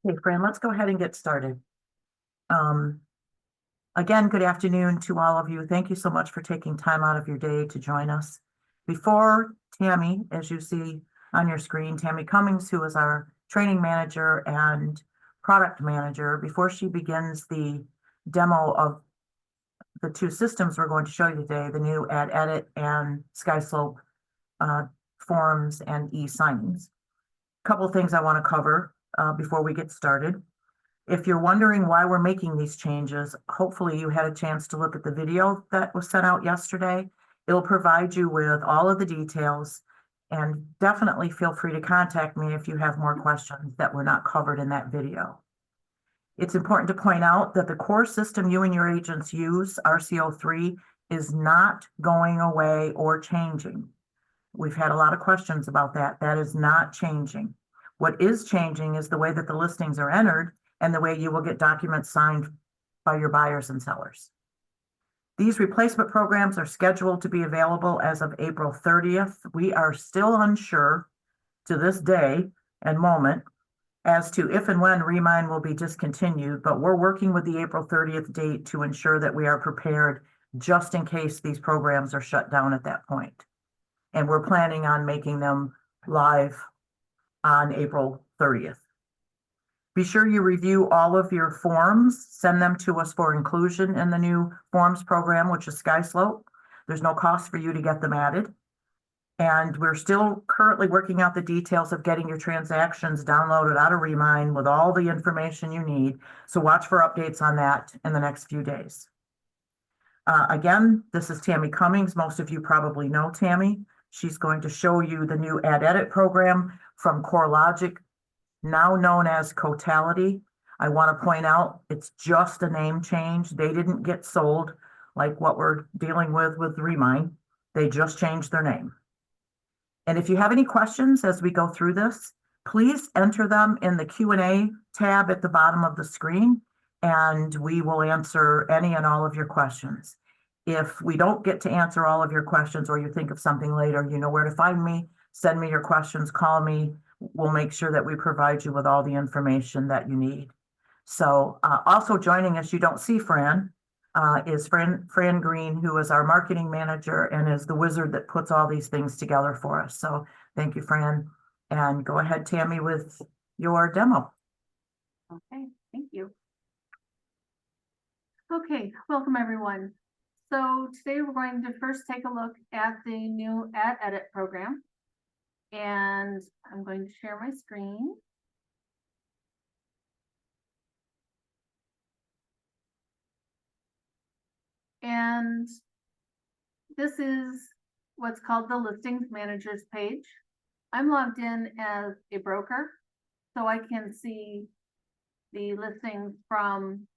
Okay, Fran, let's go ahead and get started. Again, good afternoon to all of you. Thank you so much for taking time out of your day to join us. Before Tammy, as you see on your screen, Tammy Cummings, who is our training manager and product manager, before she begins the demo of the two systems we're going to show you today, the new Add Edit and SkySlope forms and e-signings. A couple of things I want to cover before we get started. If you're wondering why we're making these changes, hopefully you had a chance to look at the video that was sent out yesterday. It'll provide you with all of the details, and definitely feel free to contact me if you have more questions that were not covered in that video. It's important to point out that the core system you and your agents use, RCO3, is not going away or changing. We've had a lot of questions about that. That is not changing. What is changing is the way that the listings are entered and the way you will get documents signed by your buyers and sellers. These replacement programs are scheduled to be available as of April 30th. We are still unsure to this day and moment as to if and when Remine will be discontinued, but we're working with the April 30th date to ensure that we are prepared just in case these programs are shut down at that point. And we're planning on making them live on April 30th. Be sure you review all of your forms, send them to us for inclusion in the new forms program, which is SkySlope. There's no cost for you to get them added. And we're still currently working out the details of getting your transactions downloaded out of Remine with all the information you need. So watch for updates on that in the next few days. Again, this is Tammy Cummings. Most of you probably know Tammy. She's going to show you the new Add Edit program from CoreLogic, now known as Cotality. I want to point out it's just a name change. They didn't get sold like what we're dealing with Remine. They just changed their name. And if you have any questions as we go through this, please enter them in the Q&A tab at the bottom of the screen, and we will answer any and all of your questions. If we don't get to answer all of your questions or you think of something later, you know where to find me. Send me your questions, call me. We'll make sure that we provide you with all the information that you need. So also joining us, you don't see Fran, is Fran Green, who is our marketing manager and is the wizard that puts all these things together for us. So thank you, Fran. And go ahead, Tammy, with your demo. Okay, thank you. Okay, welcome everyone. So today we're going to first take a look at the new Add Edit program. And I'm going to share my screen. And this is what's called the Listings Managers page. I'm logged in as a broker, so I can see the listings from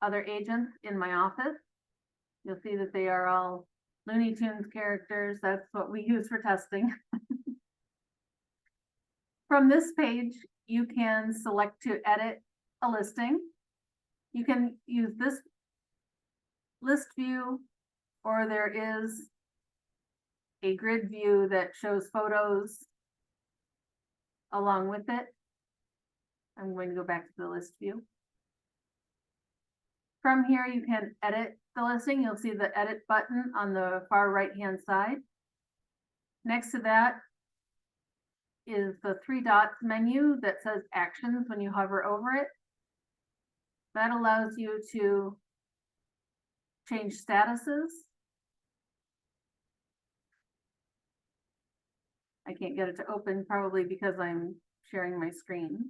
other agents in my office. You'll see that they are all Looney Tunes characters. That's what we use for testing. From this page, you can select to edit a listing. You can use this list view, or there is a grid view that shows photos along with it. I'm going to go back to the list view. From here, you can edit the listing. You'll see the edit button on the far right-hand side. Next to that is the 3 dots menu that says actions when you hover over it. That allows you to change statuses. I can't get it to open probably because I'm sharing my screen.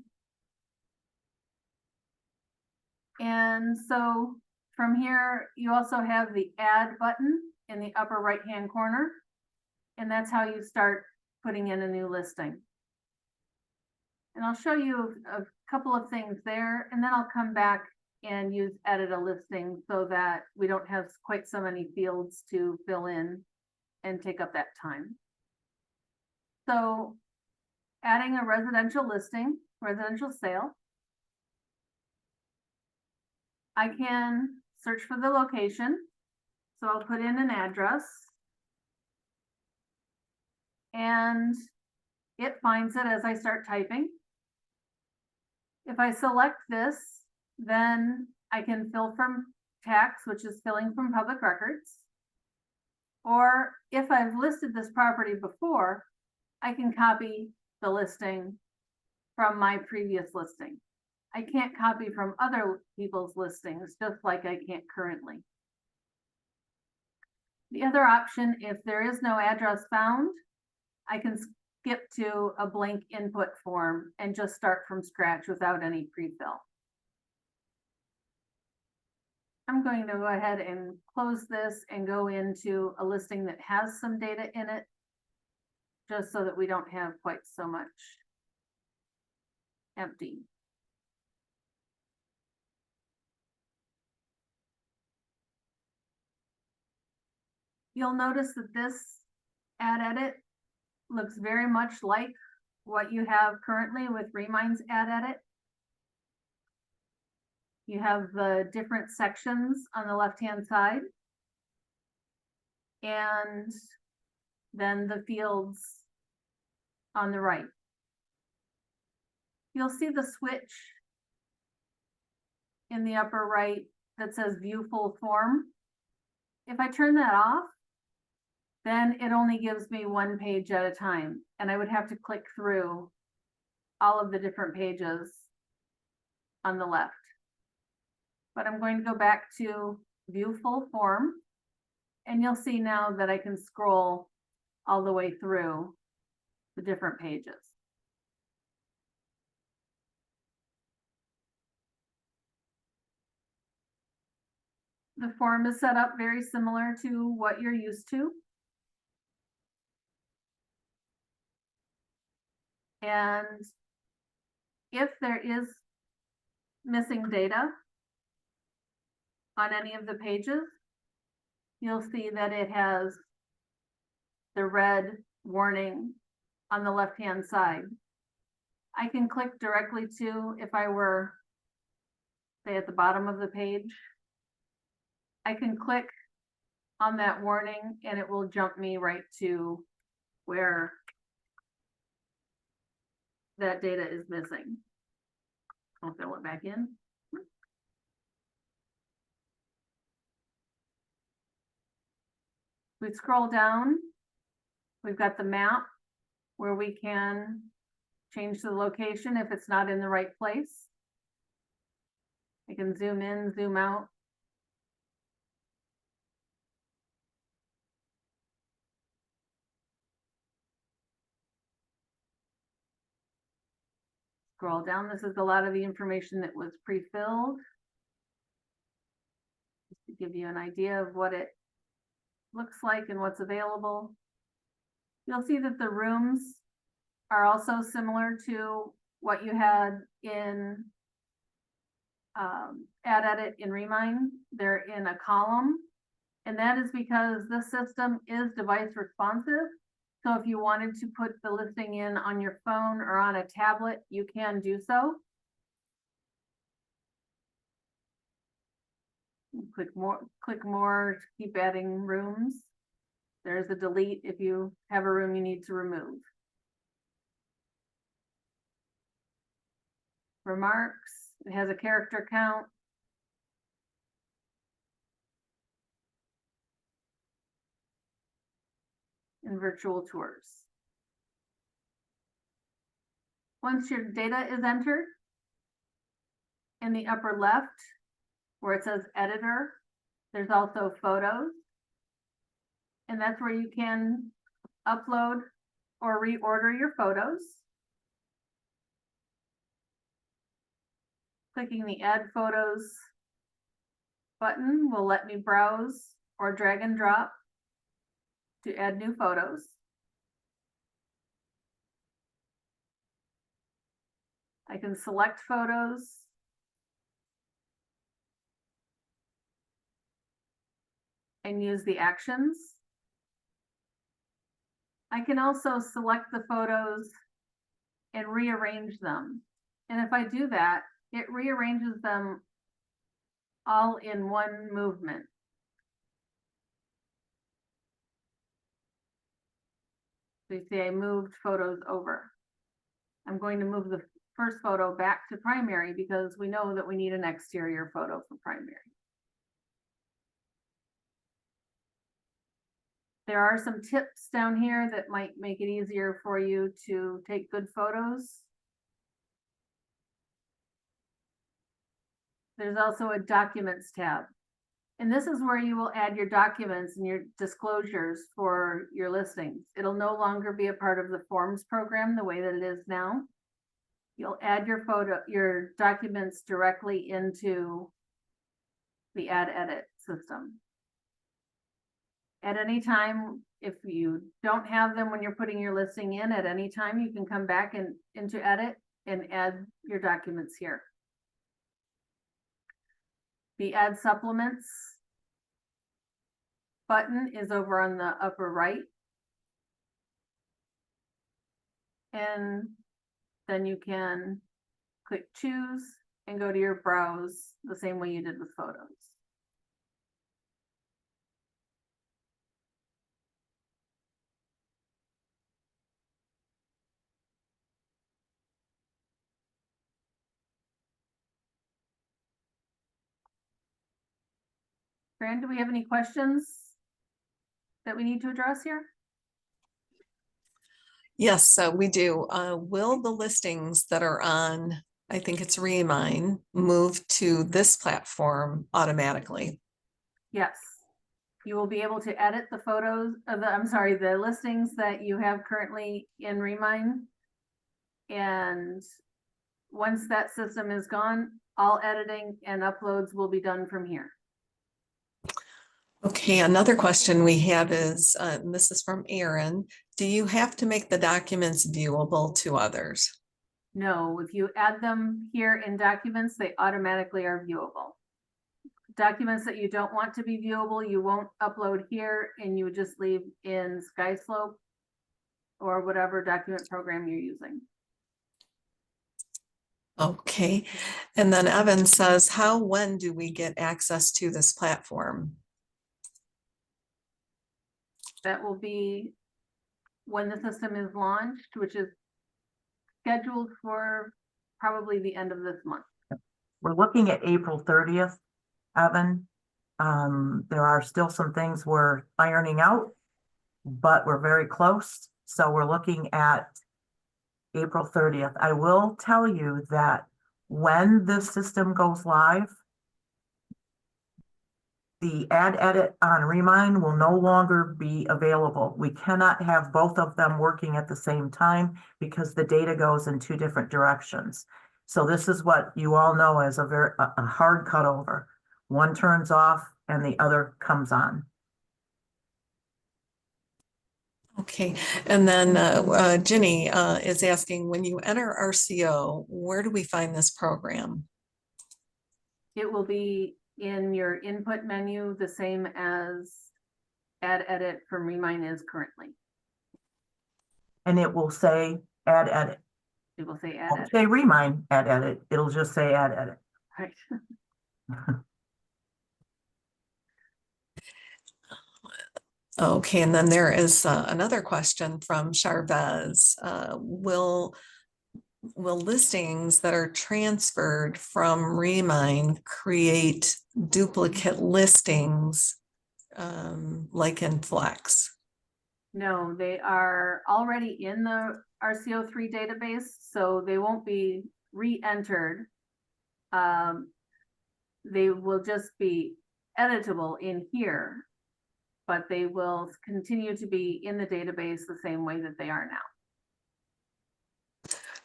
And so from here, you also have the add button in the upper right-hand corner. And that's how you start putting in a new listing. And I'll show you a couple of things there, and then I'll come back and use edit a listing so that we don't have quite so many fields to fill in and take up that time. So adding a residential listing, residential sale, I can search for the location. So I'll put in an address and it finds it as I start typing. If I select this, then I can fill from tax, which is filling from public records. Or if I've listed this property before, I can copy the listing from my previous listing. I can't copy from other people's listings, just like I can't currently. The other option, if there is no address found, I can skip to a blank input form and just start from scratch without any pre-fill. I'm going to go ahead and close this and go into a listing that has some data in it, just so that we don't have quite so much empty. You'll notice that this ad edit looks very much like what you have currently with Remind's ad edit. You have the different sections on the left-hand side, and then the fields on the right. You'll see the switch in the upper right that says View Full Form. If I turn that off, then it only gives me one page at a time, and I would have to click through all of the different pages on the left. But I'm going to go back to View Full Form, and you'll see now that I can scroll all the way through the different pages. The form is set up very similar to what you're used to. And if there is missing data on any of the pages, you'll see that it has the red warning on the left-hand side. I can click directly to, if I were, say, at the bottom of the page, I can click on that warning and it will jump me right to where that data is missing. I'll fill it back in. We scroll down, we've got the map where we can change the location if it's not in the right place. I can zoom in, zoom out. Scroll down, this is a lot of the information that was pre-filled. Just to give you an idea of what it looks like and what's available. You'll see that the rooms are also similar to what you had in Ad Edit in Remind. They're in a column, and that is because this system is device responsive. So if you wanted to put the listing in on your phone or on a tablet, you can do so. Click more to keep adding rooms. There's a delete if you have a room you need to remove. Remarks, it has a character count. And virtual tours. Once your data is entered, in the upper left, where it says editor, there's also photos. And that's where you can upload or reorder your photos. Clicking the Add Photos button will let me browse or drag and drop to add new photos. I can select photos. And use the actions. I can also select the photos and rearrange them. And if I do that, it rearranges them all in one movement. So you see I moved photos over. I'm going to move the first photo back to primary because we know that we need an exterior photo for primary. There are some tips down here that might make it easier for you to take good photos. There's also a documents tab. And this is where you will add your documents and your disclosures for your listings. It'll no longer be a part of the forms program the way that it is now. You'll add your documents directly into the add edit system. At any time, if you don't have them when you're putting your listing in, at any time, you can come back into edit and add your documents here. The add supplements button is over on the upper right. And then you can click choose and go to your browse the same way you did with photos. Fran, do we have any questions that we need to address here? Yes, we do. Will the listings that are on, I think it's Remine, move to this platform automatically? Yes. You will be able to edit the photos of the listings that you have currently in Remine. And once that system is gone, all editing and uploads will be done from here. Okay, another question we have is, and this is from Aaron, do you have to make the documents viewable to others? No, if you add them here in documents, they automatically are viewable. Documents that you don't want to be viewable, you won't upload here and you would just leave in SkySlope or whatever document program you're using. Okay, and then Evan says, when do we get access to this platform? That will be when the system is launched, which is scheduled for probably the end of this month. We're looking at April 30th, Evan. There are still some things we're ironing out, but we're very close. So we're looking at April 30th. I will tell you that when this system goes live, the add edit on Remine will no longer be available. We cannot have both of them working at the same time because the data goes in two different directions. So this is what you all know as a hard cutover. One turns off and the other comes on. Okay, and then Ginny is asking, when you enter RCO, where do we find this program? It will be in your input menu, the same as add edit from Remine is currently. And it will say add edit. It will say It add won't edit. say Remine add edit. It'll just say add edit. Right. Okay, and then there is another question from Charvez. Will listings that are transferred from Remine create duplicate listings like in Flex? No, they are already in the RCO3 database, so they won't be re-entered. They will just be editable in here, but they will continue to be in the database the same way that they are now.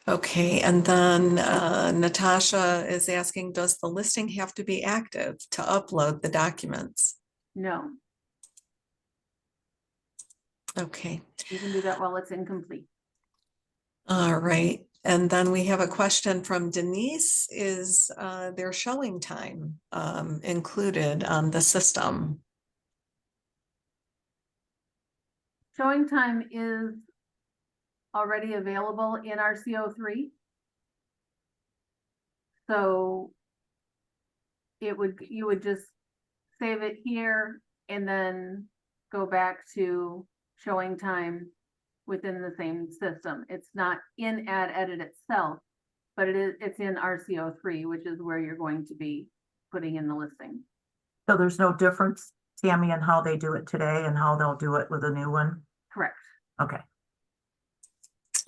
Okay, and then Natasha is asking, does the listing have to be active to upload the documents? No, Okay. you can do that while it's incomplete. All right. And then we have a question from Denise. Is their showing time included on the system? Showing time is already available in RCO3. So you would just save it here and then go back to showing time within the same system. It's not in add edit itself, but it's in RCO3, which is where you're going to be putting in the listing. So there's no difference, Tammy, in how they do it today and how they'll do it with a new one? Correct. Okay.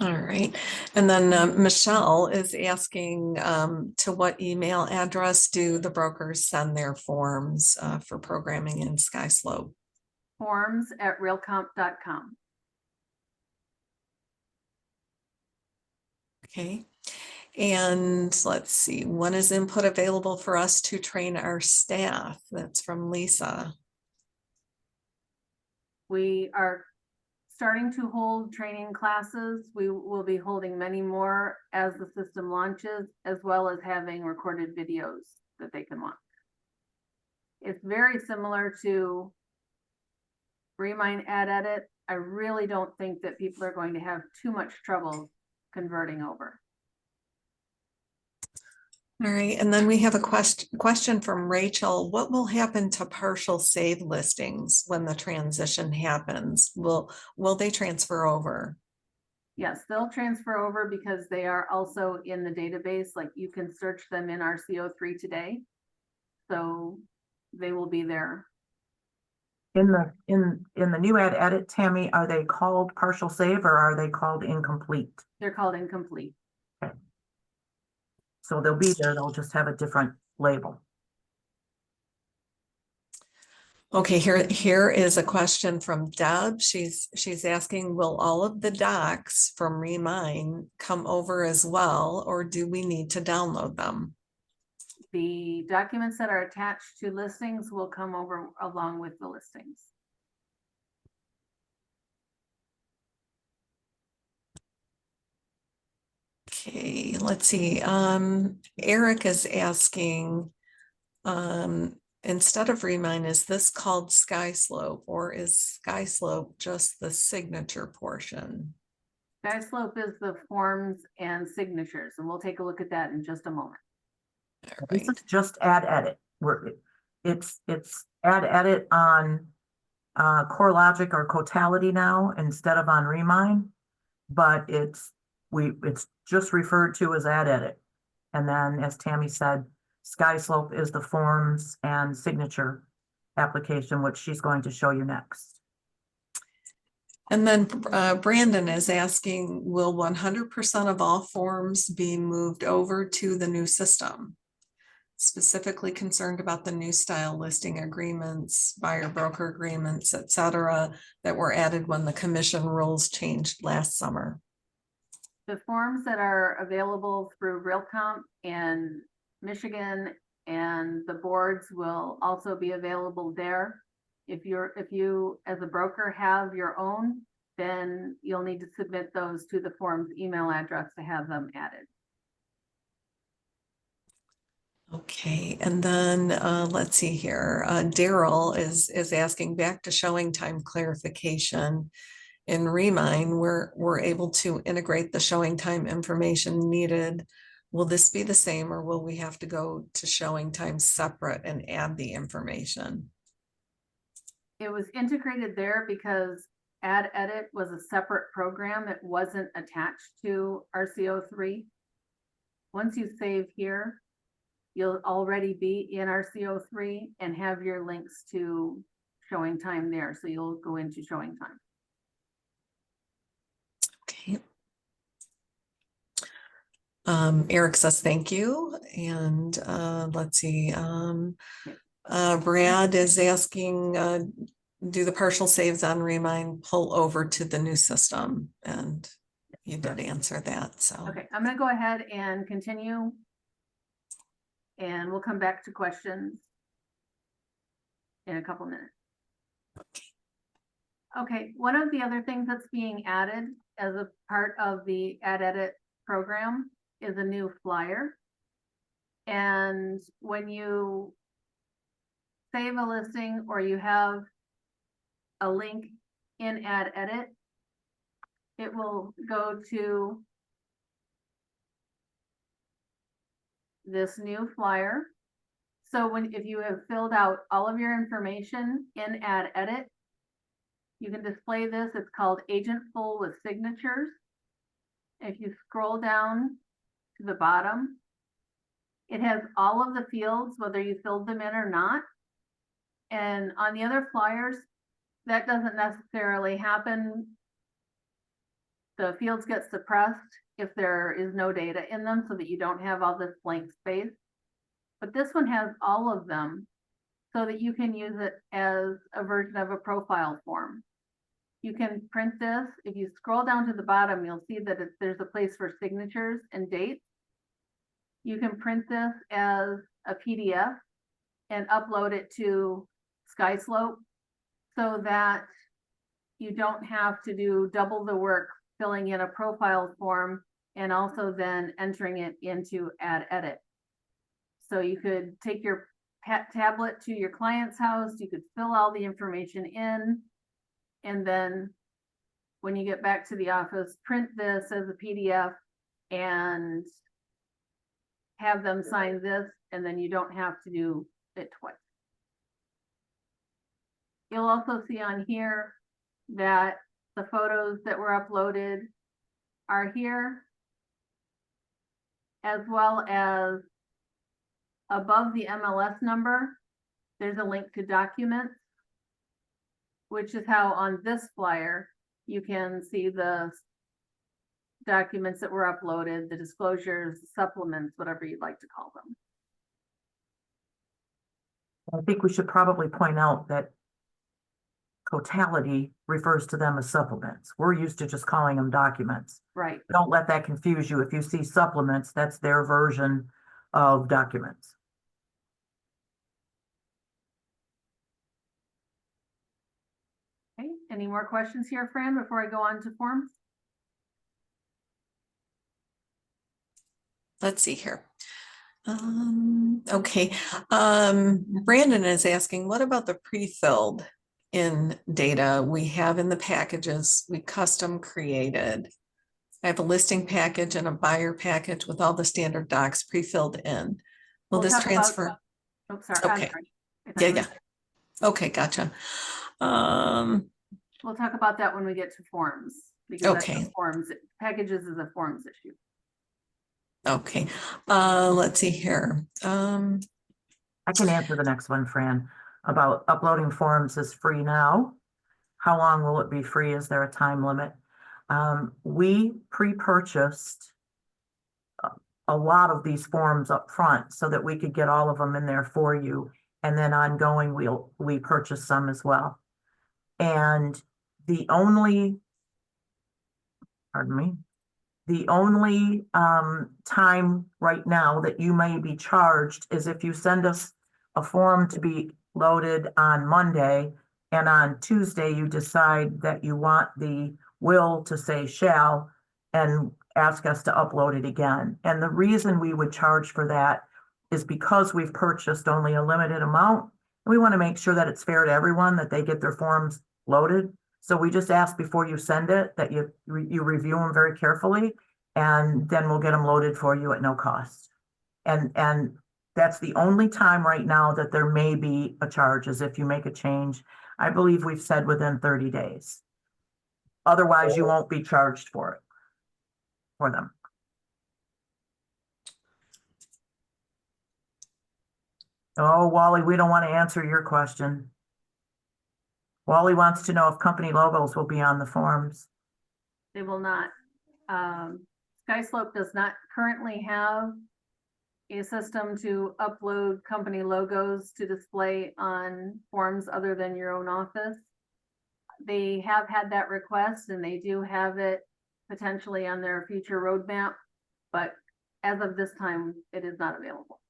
All right. And then Michelle is asking to what email address do the brokers send their forms for programming in SkySlope? Forms@realcomp.com. Okay. And let's see, when is input available for us to train our staff? That's from Lisa. We are starting to hold training classes. We will be holding many more as the system launches, as well as having recorded videos that they can watch. It's very similar to Remind Ad Edit. I really don't think that people are going to have too much trouble converting over. All right, and then we have a question from Rachel. What will happen to partial save listings when the transition happens? Will they transfer over? Yes, they'll transfer over because they are also in the database. Like you can search them in RCO3 today. So they will be there. In the new ad edit, Tammy, are they called partial save or are they called incomplete? They're called incomplete. So they'll be there, they'll just have a different label. Okay, here is a question from Deb. She's asking, will all of the docs from Remind come over as well, or do we need to download them? The documents that are attached to listings will come over along with the listings. Okay, let's see. Eric is asking, instead of Remind, is this called SkySlope, or is SkySlope just the signature portion? SkySlope is the forms and signatures, and we'll take a look at that in just a moment. All This right. is just ad edit. It's ad edit on CoreLogic or Cotality now instead of on Remind, but it's just referred to as ad edit. And then, as Tammy said, SkySlope is the forms and signature application, which she's going to show you next. And then Brandon is asking, will 100% of all forms be moved over to the new system? Specifically concerned about the new style listing agreements, buyer broker agreements, etc., that were added when the commission rules changed last summer. The forms that are available through Realcomp in Michigan and the boards will also be available there. If you as a broker have your own, then you'll need to submit those to the forms email address to have them added. Okay, and then let's see here. Daryl is asking, back to showing time clarification. In Remind, we're able to integrate the showing time information needed. Will this be the same, or will we have to go to showing time separate and add the information? It was integrated there because Ad Edit was a separate program. It wasn't attached to RCO3. Once you save here, you'll already be in RCO3 and have your links to showing time there. So you'll go into showing time. Okay. Eric says thank you. And let's see. Brad is asking, do the partial saves on Remind pull over to the new system? And you did answer that. So Okay, I'm going to go ahead and continue. And we'll come back to questions in a couple minutes. Okay, one of the other things that's being added as a part of the Ad Edit program is a new flyer. And when you save a listing or you have a link in Ad Edit, it will go to this new flyer. So if you have filled out all of your information in Ad Edit, you can display this. It's called Agent Full with Signatures. If you scroll down to the bottom. It has all of the fields, whether you filled them in or not. And on the other flyers, that doesn't necessarily happen. The fields get suppressed if there is no data in them so that you don't have all this blank space. But this one has all of them so that you can use it as a version of a profile form. You can print this. If you scroll down to the bottom, you'll see that there's a place for signatures and dates. You can print this as a PDF and upload it to SkySlope so that you don't have to do double the work filling in a profile form and also then entering it into Add Edit. So you could take your tablet to your client's house, you could fill all the information in, and then when you get back to the office, print this as a PDF and have them sign this, and then you don't have to do it twice. You'll also see on here that the photos that were uploaded are here, as well as above the MLS number, there's a link to documents, which is how on this flyer, you can see the documents that were uploaded, the disclosures, supplements, whatever you'd like to call them. I think we should probably point out that Cotality refers to them as supplements. We're used to just calling them documents. Right. Don't let that confuse you. If you see supplements, that's their version of documents. Okay, any more questions here, Fran, before I go on to forms? Let's see here. Okay. Brandon is asking, what about the pre-filled in data we have in the packages we custom created? I have a listing package and a buyer package with all the standard docs pre-filled in. Will We'll this talk about- transfer? Oh, sorry. I'm Okay. sorry. Yeah. Okay, gotcha. We'll talk about that when we get to forms. Because that's Okay. the forms, packages is a forms issue. Okay. Let's see here. I can answer the next one, Fran, about uploading forms is free now. How long will it be free? Is there a time limit? We pre-purchased a lot of these forms up front so that we could get all of them in there for you. And then ongoing, we purchase some as well. And the only, pardon me, the only time right now that you may be charged is if you send us a form to be loaded on Monday, and on Tuesday you decide that you want the will to say shall and ask us to upload it again. And the reason we would charge for that is because we've purchased only a limited amount. We want to make sure that it's fair to everyone, that they get their forms loaded. So we just ask before you send it that you review them very carefully, and then we'll get them loaded for you at no cost. And that's the only time right now that there may be a charge, is if you make a change. I believe we've said within 30 days. Otherwise, you won't be charged for it, for them. Oh, Wally, we don't want to answer your question. Wally wants to know if company logos will be on the forms. They will not. SkySlope does not currently have a system to upload company logos to display on forms other than your own office. They have had that request and they do have it potentially on their future roadmap, but as of this time, it is not available.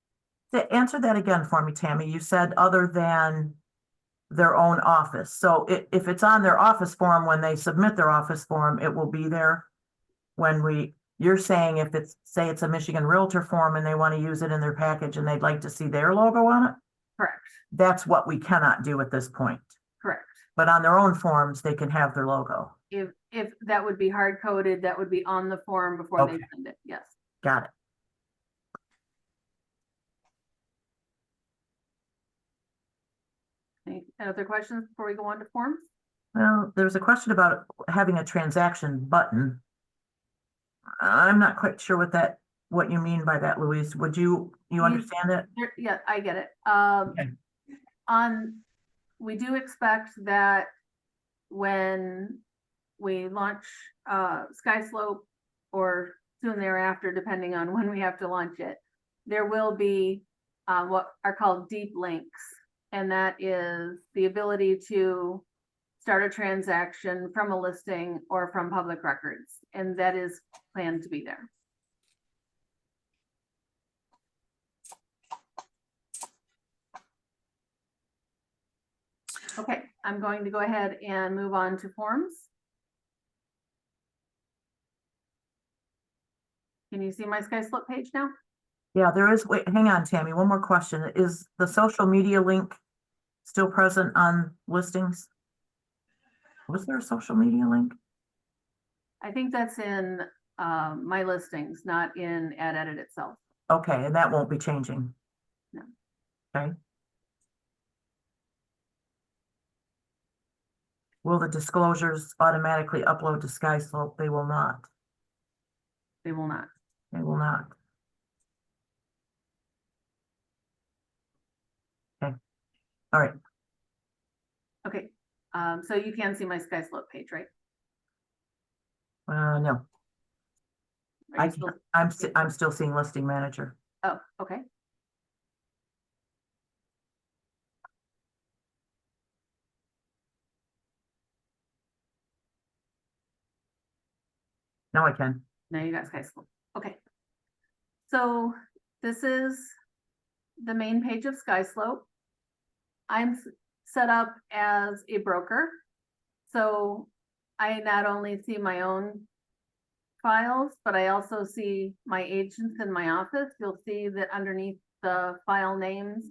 Answer that again for me, Tammy. You said other than their own office. So if it's on their office form, when they submit their office form, it will be there. When you're saying if it's, say it's a Michigan Realtor form and they want to use it in their package and they'd like to see their logo on it? Correct. That's what we cannot do at this point. Correct. But on their own forms, they can have their logo. If that would be hard coded, that would be on the form before they Okay. send it. Yes. Got it. Any other questions before we go on to forms? Well, there's a question about having a transaction button. I'm not quite sure what that what you mean by that, Louise. Would you understand it? Yeah, I get it. Okay. We do expect that when we launch SkySlope or soon thereafter, depending on when we have to launch it, there will be what are called deep links. And that is the ability to start a transaction from a listing or from public records. And that is planned to be there. Okay, I'm going to go ahead and move on to forms. Can you see my SkySlope page now? Yeah, there is. Wait, hang on, Tammy. One more question. Is the social media link still present on listings? Was there a social media link? I think that's in my listings, not in Ad Edit itself. Okay, and that won't be changing. No. Okay. Will the disclosures automatically upload to SkySlope? They will not. They will not. They will not. Okay. All right. Okay, so you can see my SkySlope page, right? No, Are you still? I'm still seeing listing manager. Oh, okay. Now I can. Now you got SkySlope. Okay. So this is the main page of SkySlope. I'm set up as a broker. So I not only see my own files, but I also see my agents in my office. You'll see that underneath the file names,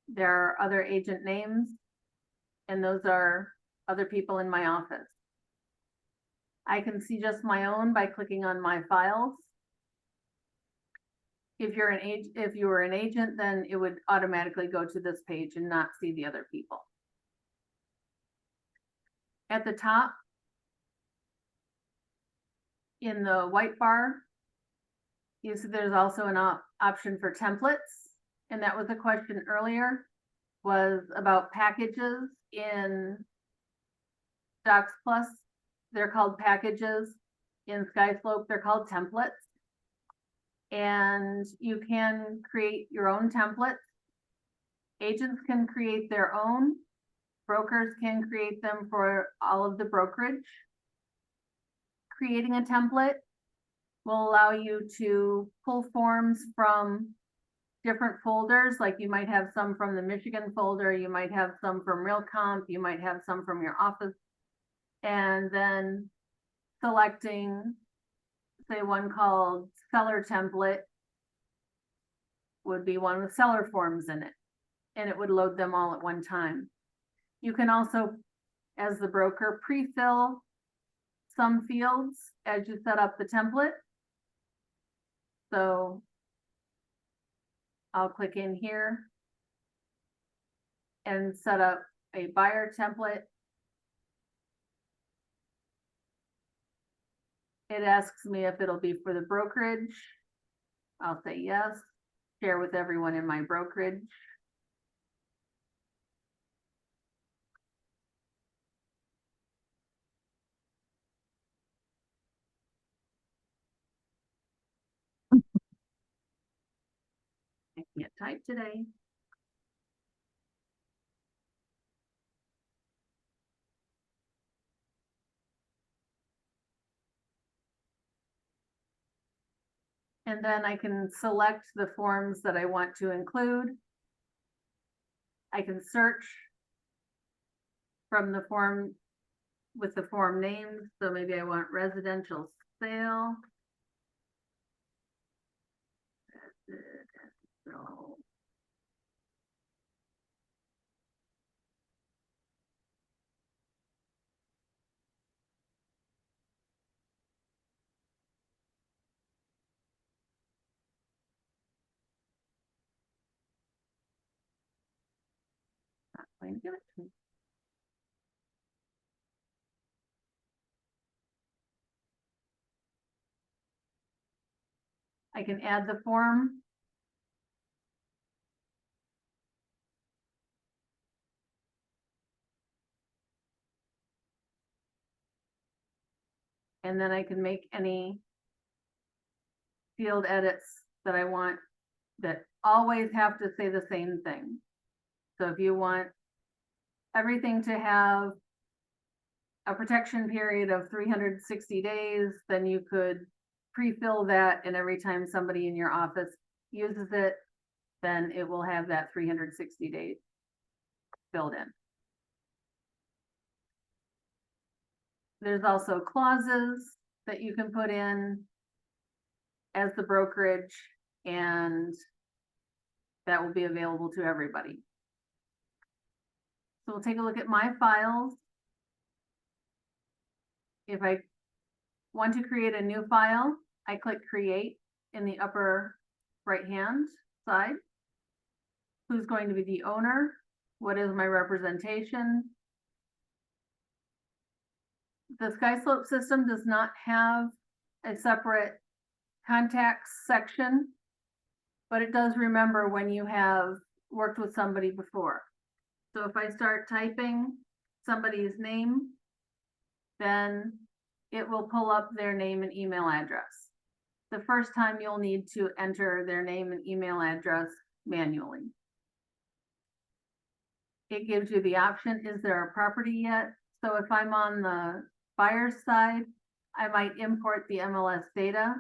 there are other agent names, and those are other people in my office. I can see just my own by clicking on my files. If you were an agent, then it would automatically go to this page and not see the other people. At the top, in the white bar, you see there's also an option for templates. And that was a question earlier, was about packages in Docs Plus. They're called packages. In SkySlope, they're called templates. And you can create your own templates. Agents can create their own. Brokers can create them for all of the brokerage. Creating a template will allow you to pull forms from different folders, like you might have some from the Michigan folder, you might have some from Realcomp, you might have some from your office, and then selecting, say, one called seller template would be one with seller forms in it, and it would load them all at one time. You can also, as the broker, pre-fill some fields as you set up the template. So I'll click in here and set up a buyer template. It asks me if it'll be for the brokerage. I'll say yes, share with everyone in my brokerage. I can't type today. And then I can select the forms that I want to include. I can search from the form with the form names. So maybe I want residential sale. So not going to give it to me. I can add the form. And then I can make any field edits that I want that always have to say the same thing. So if you want everything to have a protection period of 360 days, then you could pre-fill that, and every time somebody in your office uses it, then it will have that 360 days filled in. There's also clauses that you can put in as the brokerage, and that will be available to everybody. So we'll take a look at my files. If I want to create a new file, I click create in the upper right-hand side. Who's going to be the owner? What is my representation? The SkySlope system does not have a separate contacts section, but it does remember when you have worked with somebody before. So if I start typing somebody's name, then it will pull up their name and email address. The first time you'll need to enter their name and email address manually. It gives you the option, is there a property yet? So if I'm on the buyer's side, I might import the MLS data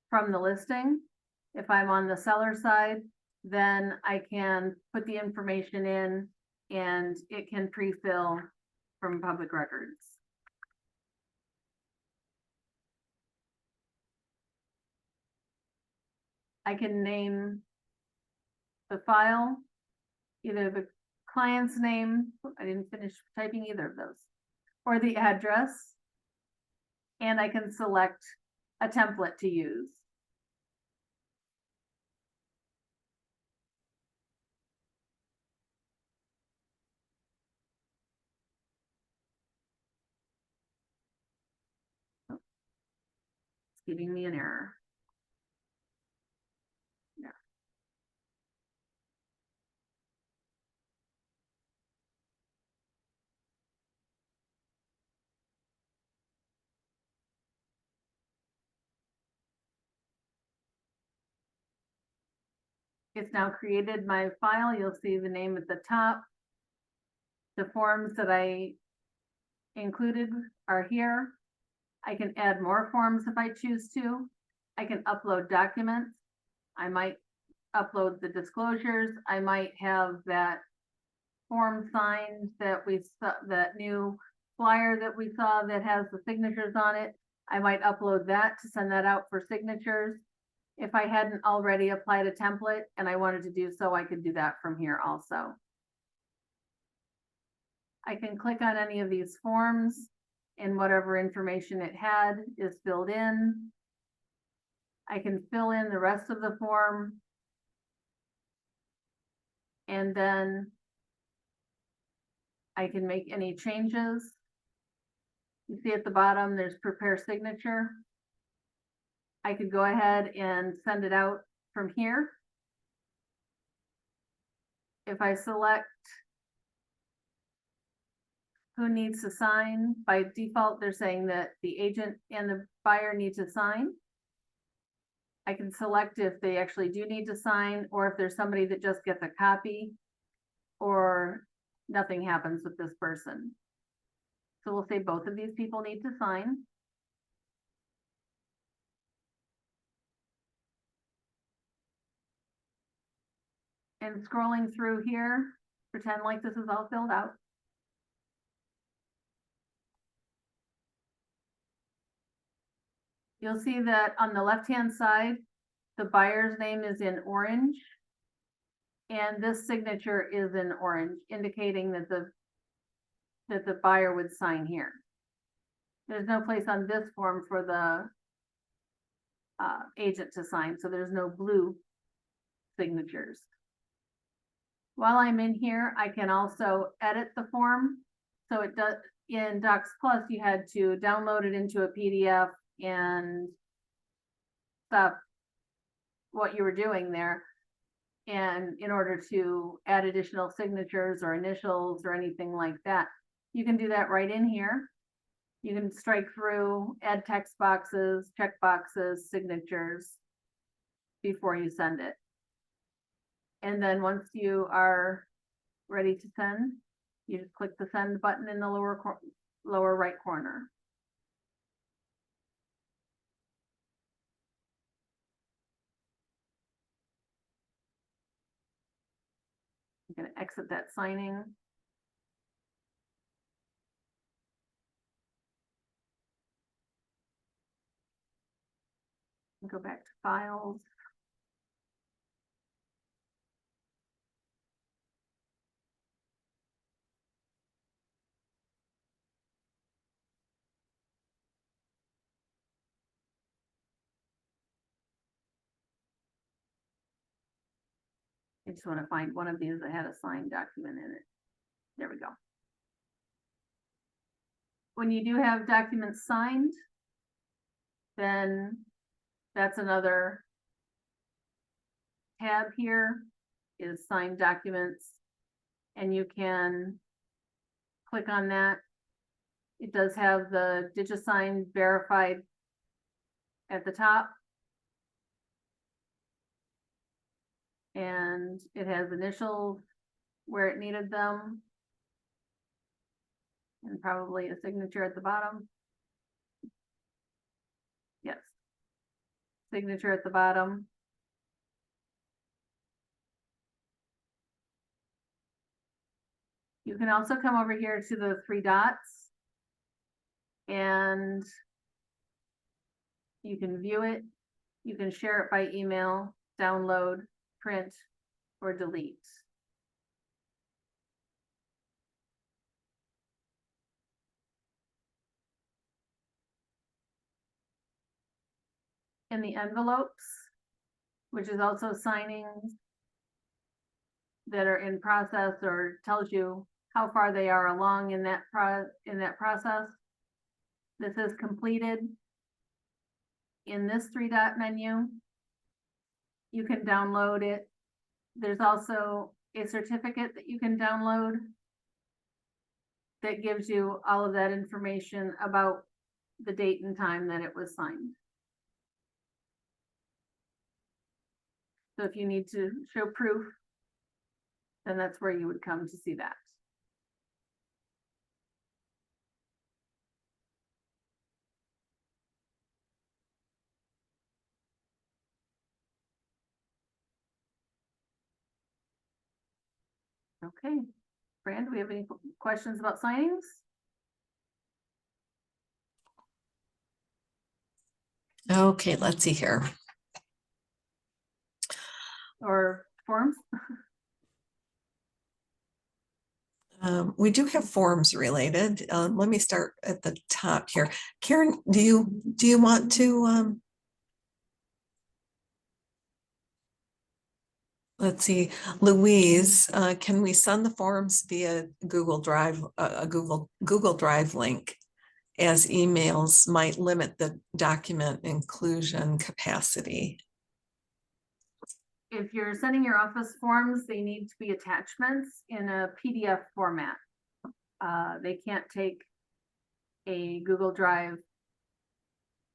from the listing. If I'm on the seller side, then I can put the information in and it can pre-fill from public records. I can name the file, either the client's name, I didn't finish typing either of those, or the address, and I can select a template to use. It's giving me an error. Yeah. It's now created my file. You'll see the name at the top. The forms that I included are here. I can add more forms if I choose to. I can upload documents. I might upload the disclosures. I might have that form signed that we saw, that new flyer that we saw that has the signatures on it. I might upload that to send that out for signatures. If I hadn't already applied a template and I wanted to do so, I could do that from here also. I can click on any of these forms and whatever information it had is filled in. I can fill in the rest of the form. And then I can make any changes. You see at the bottom, there's prepare signature. I could go ahead and send it out from here. If I select who needs to sign, by default, they're saying that the agent and the buyer need to sign. I can select if they actually do need to sign, or if there's somebody that just gets a copy, or nothing happens with this person. So we'll say both of these people need to sign. And scrolling through here, pretend like this is all filled out. You'll see that on the left-hand side, the buyer's name is in orange. And this signature is in orange, indicating that the buyer would sign here. There's no place on this form for the agent to sign, so there's no blue signatures. While I'm in here, I can also edit the form. So it does, in Docs Plus, you had to download it into a PDF and stop what you were doing there. And in order to add additional signatures or initials or anything like that, you can do that right in here. You can strike through, add text boxes, check boxes, signatures before you send it. And then once you are ready to send, you just click the send button in the lower right corner. I'm going to exit that signing. Go back to files. I just want to find one of these that had a signed document in it. There we go. When you do have documents signed, then that's another tab here is signed documents, and you can click on that. It does have the DigiSign verified at the top. And it has initials where it needed them. And probably a signature at the bottom. Yes. Signature at the bottom. You can also come over here to the three dots and you can view it. You can share it by email, download, print, or delete. In the envelopes, which is also signings that are in process or tells you how far they are along in that process. This is completed. In this three dot menu, you can download it. There's also a certificate that you can download that gives you all of that information about the date and time that it was signed. So if you need to show proof, then that's where you would come to see that. Okay, Fran, do we have any questions about signings? Okay, let's see here. Or forms? We do have forms related. Let me start at the top here. Karen, do you want to let's see, Louise, can we send the forms via Google Drive, a Google Drive link, as emails might limit the document inclusion capacity? If you're sending your office forms, they need to be attachments in a PDF format. They can't take a Google Drive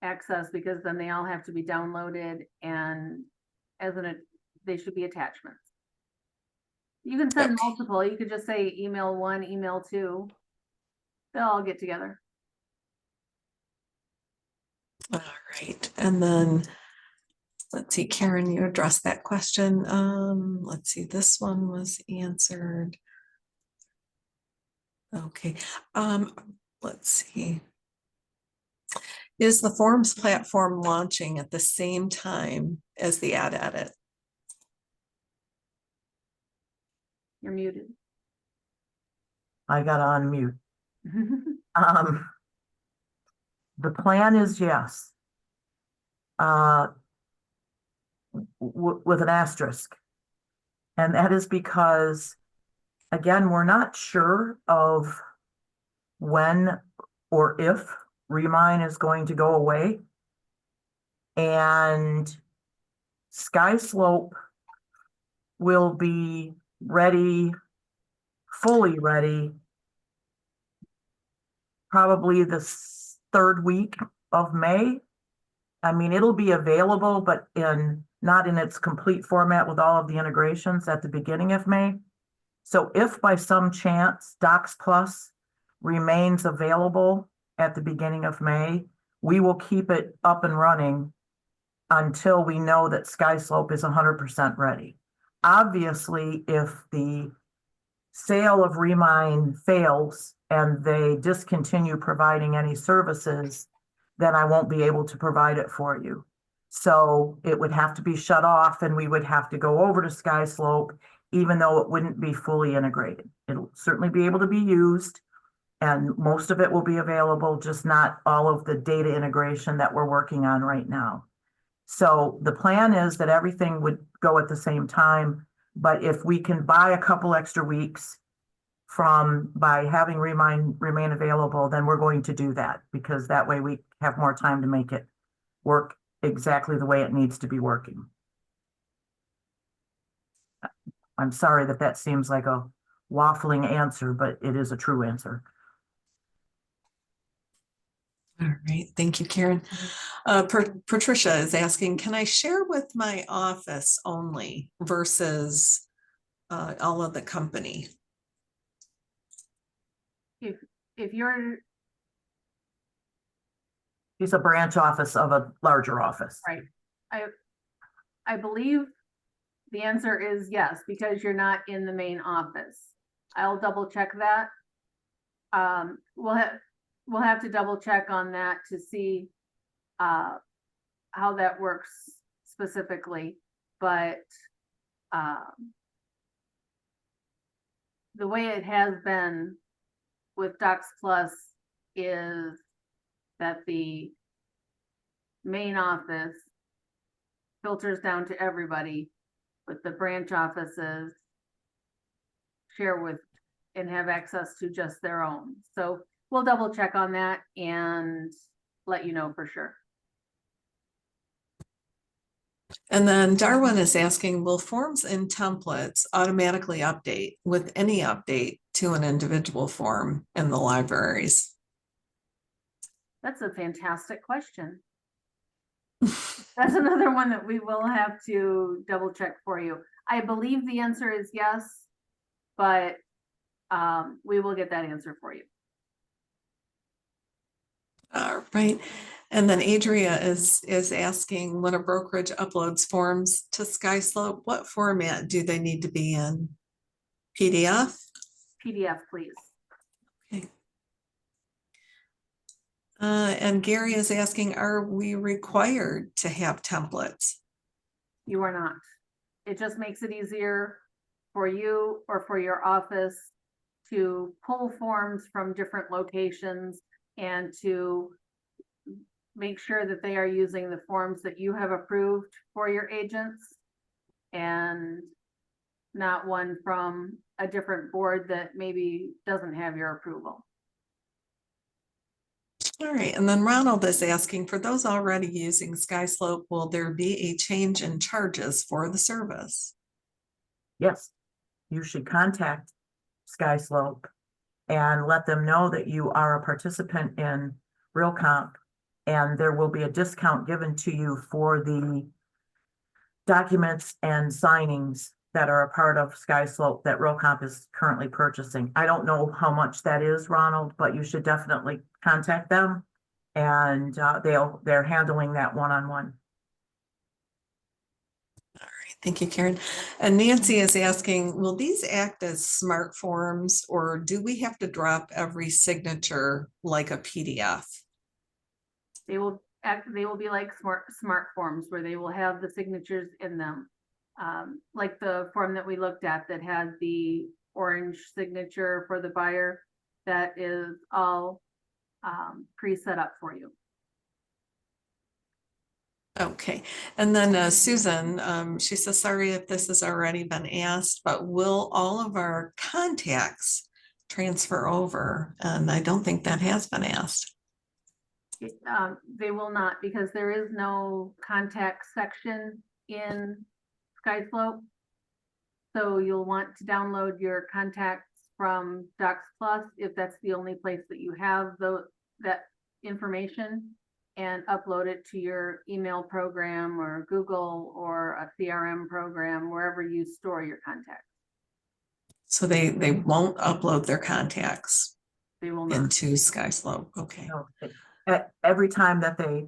access because then they all have to be downloaded, and they should be attachments. You can send multiple. You could just say email 1, email 2. They'll all get together. All right, and then let's see, Karen, you addressed that question. Let's see, this one was answered. Okay, let's see. Is the Forms platform launching at the same time as the ad edit? You're muted. I got on mute. The plan is yes. With an asterisk. And that is because, again, we're not sure of when or if Remine is going to go away. And SkySlope will be ready, fully ready, probably the third week of May. I mean, it'll be available, but not in its complete format with all of the integrations at the beginning of May. So if by some chance Docs Plus remains available at the beginning of May, we will keep it up and running until we know that SkySlope is 100% ready. Obviously, if the sale of Remine fails and they discontinue providing any services, then I won't be able to provide it for you. So it would have to be shut off and we would have to go over to SkySlope, even though it wouldn't be fully integrated. It'll certainly be able to be used and most of it will be available, just not all of the data integration that we're working on right now. So the plan is that everything would go at the same time, but if we can buy a couple extra weeks by having remain available, then we're going to do that because that way we have more time to make it work exactly the way it needs to be working. I'm sorry that seems like a waffling answer, but it is a true answer. All right, thank you, Karen. Patricia is asking, can I share with my office only versus all of the company? If you're She's a branch office of a larger office. right, I believe the answer is yes, because you're not in the main office. I'll double check that. We'll have to double check on that to see how that works specifically, but the way it has been with Docs Plus is that the main office filters down to everybody, but the branch offices share with and have access to just their own. So we'll double check on that and let you know for sure. And then Darwin is asking, will forms and templates automatically update with any update to an individual form in the libraries? That's a fantastic question. That's another one that we will have to double check for you. I believe the answer is yes, but we will get that answer for you. All right. And then Adria is asking, when a brokerage uploads forms to SkySlope, what format do they need to be in? PDF? PDF, please. Okay. And Gary is asking, are we required to have templates? You are not. It just makes it easier for you or for your office to pull forms from different locations and to make sure that they are using the forms that you have approved for your agents and not one from a different board that maybe doesn't have your approval. All right, and then Ronald is asking, for those already using SkySlope, will there be a change in charges for the service? Yes, you should contact SkySlope and let them know that you are a participant in Realcomp, and there will be a discount given to you for the documents and signings that are a part of SkySlope that Realcomp is currently purchasing. I don't know how much that is, Ronald, but you should definitely contact them, and they're handling that one-on-one. All right, thank you, Karen. And Nancy is asking, will these act as smart forms, or do we have to drop every signature like a PDF? They will be like smart forms where they will have the signatures in them. Like the form that we looked at that had the orange signature for the buyer, that is all pre-set up for you. Okay, and then Susan, she says, sorry if this has already been asked, but will all of our contacts transfer over? And I don't think that has been asked. They will not, because there is no contact section in SkySlope. So you'll want to download your contacts from Docs Plus if that's the only place that you have that information, and upload it to your email program or Google or a CRM program, wherever you store your contacts. So they won't upload their contacts They will not. into SkySlope. Okay. No, every time that they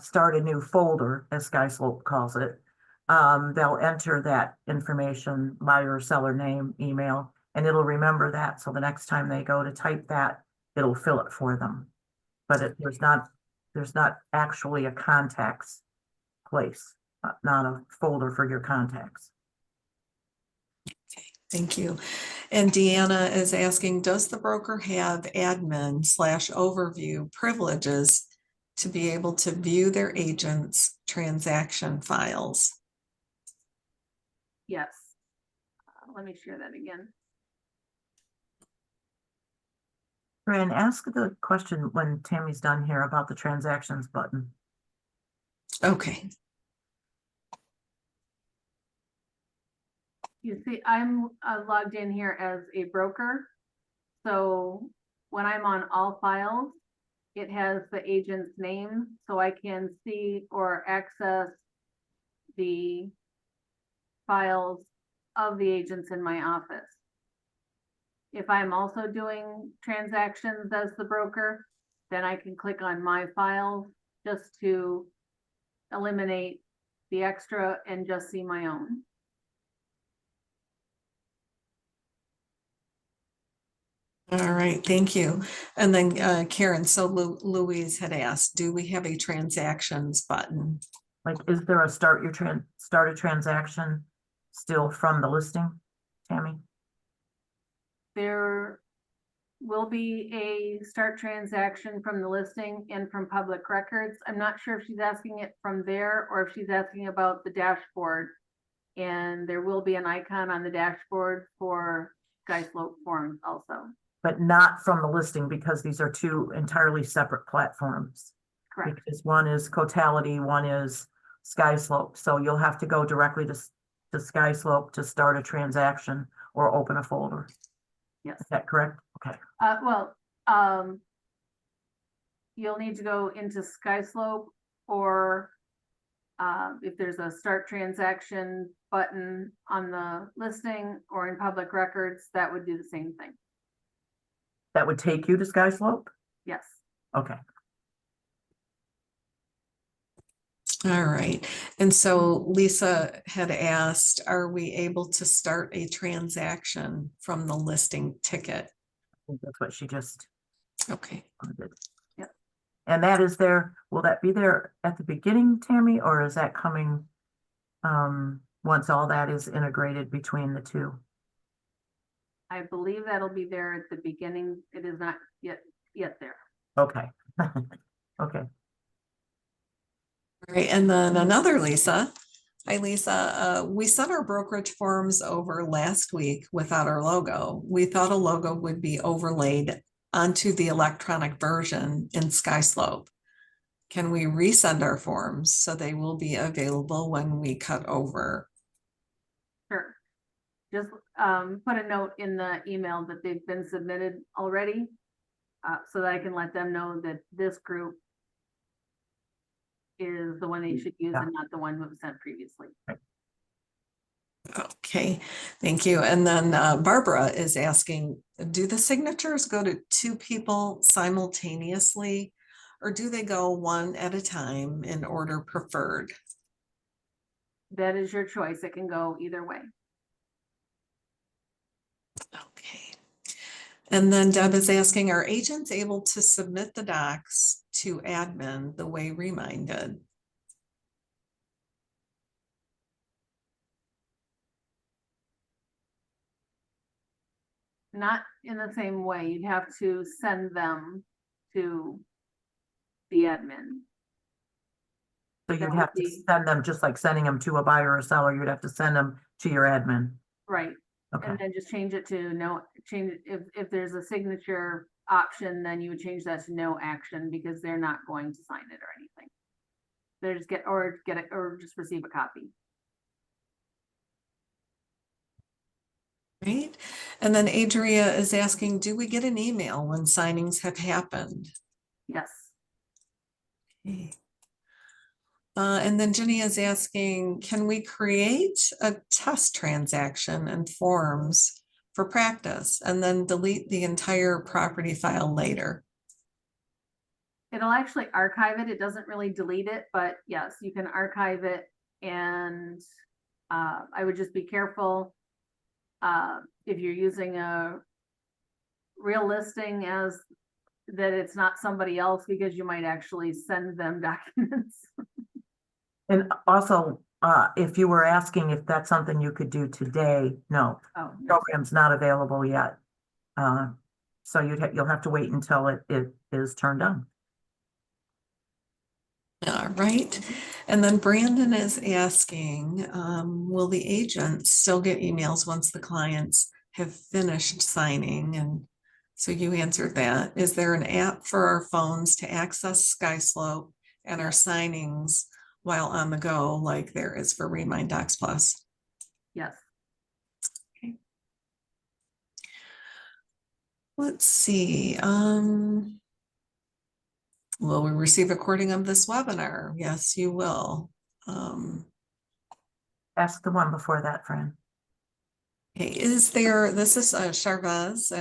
start a new folder, as SkySlope calls it, they'll enter that information, buyer or seller name, email, and it'll remember that. So the next time they go to type that, it'll fill it for them. But there's not actually a contacts place, not a folder for your contacts. Thank you. And Deanna is asking, does the broker have admin/overview privileges to be able to view their agents' transaction files? Yes. Let me share that again. Fran, ask the question when Tammy's done here about the transactions button. Okay. You see, I'm logged in here as a broker. So when I'm on all files, it has the agent's name, so I can see or access the files of the agents in my office. If I'm also doing transactions as the broker, then I can click on my files just to eliminate the extra and just see my own. All right, thank you. And then Karen, so Louise had asked, do we have a transactions button? Like, is there a start a transaction still from the listing, Tammy? There will be a start transaction from the listing and from public records. I'm not sure if she's asking it from there or if she's asking about the dashboard. And there will be an icon on the dashboard for SkySlope forms also. But not from the listing, because these are two entirely separate platforms. Correct. Because one is Cotality, one is SkySlope. So you'll have to go directly to SkySlope to start a transaction or open a folder. Yes. Is that correct? Okay. You'll need to go into SkySlope, or if there's a start transaction button on the listing or in public records, that would do the same thing. That would take you to SkySlope? Yes. Okay. All right. And so Lisa had asked, are we able to start a transaction from the listing ticket? I think that's what she just Okay. did. Yep. And that is there, will that be there at the beginning, Tammy, or is that coming once all that is integrated between the two? I believe that'll be there at the beginning. It is not yet there. Okay. Okay. All right. And then another Lisa. Hi, Lisa. We sent our brokerage forms over last week without our logo. We thought a logo would be overlaid onto the electronic version in SkySlope. Can we resend our forms so they will be available when we cut over? Sure. Just put a note in the email that they've been submitted already, so that I can let them know that this group is the one they should use and not the one that was sent previously. Okay, thank you. And then Barbara is asking, do the signatures go to two people simultaneously, or do they go one at a time in order preferred? That is your choice. It can go either way. Okay. And then Deb is asking, are agents able to submit the docs to admin the way Remind did? Not in the same way. You'd have to send them to the admin. So you'd have to send them, just like sending them to a buyer or seller, you'd have to send them to your admin. Right. Okay. And then just change it to no, change it if there's a signature option, then you would change that to no action because they're not going to sign it or anything. They're just get it or just receive a copy. Right. And then Adria is asking, do we get an email when signings have happened? Yes. Okay. And then Jenny is asking, can we create a test transaction and forms for practice and then delete the entire property file later? It'll actually archive it. It doesn't really delete it, but yes, you can archive it. And I would just be careful if you're using a real listing as that it's not somebody else, because you might actually send them documents. And also, if you were asking if that's something you could do today, no, Oh, no. program's not available yet. So you'll have to wait until it is turned on. All right. And then Brandon is asking, will the agents still get emails once the clients have finished signing? And so you answered that. Is there an app for our phones to access SkySlope and our signings while on the go, like there is for Remind Docs Plus? Yes. Okay. Let's see. Will we receive a recording of this webinar? Yes, you will. Ask the one before that, Fran. Okay, is there, this is Charvaz,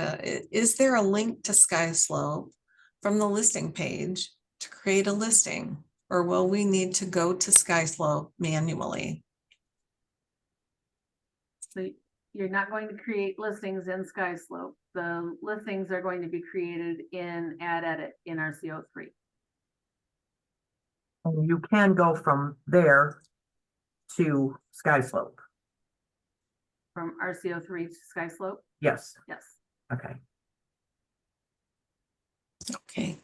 is there a link to SkySlope from the listing page to create a listing, or will we need to go to SkySlope manually? So you're not going to create listings in SkySlope. The listings are going to be created in Add Edit in RCO3. And you can go from there to SkySlope. From RCO3 to SkySlope? Yes. Yes. Okay. Okay.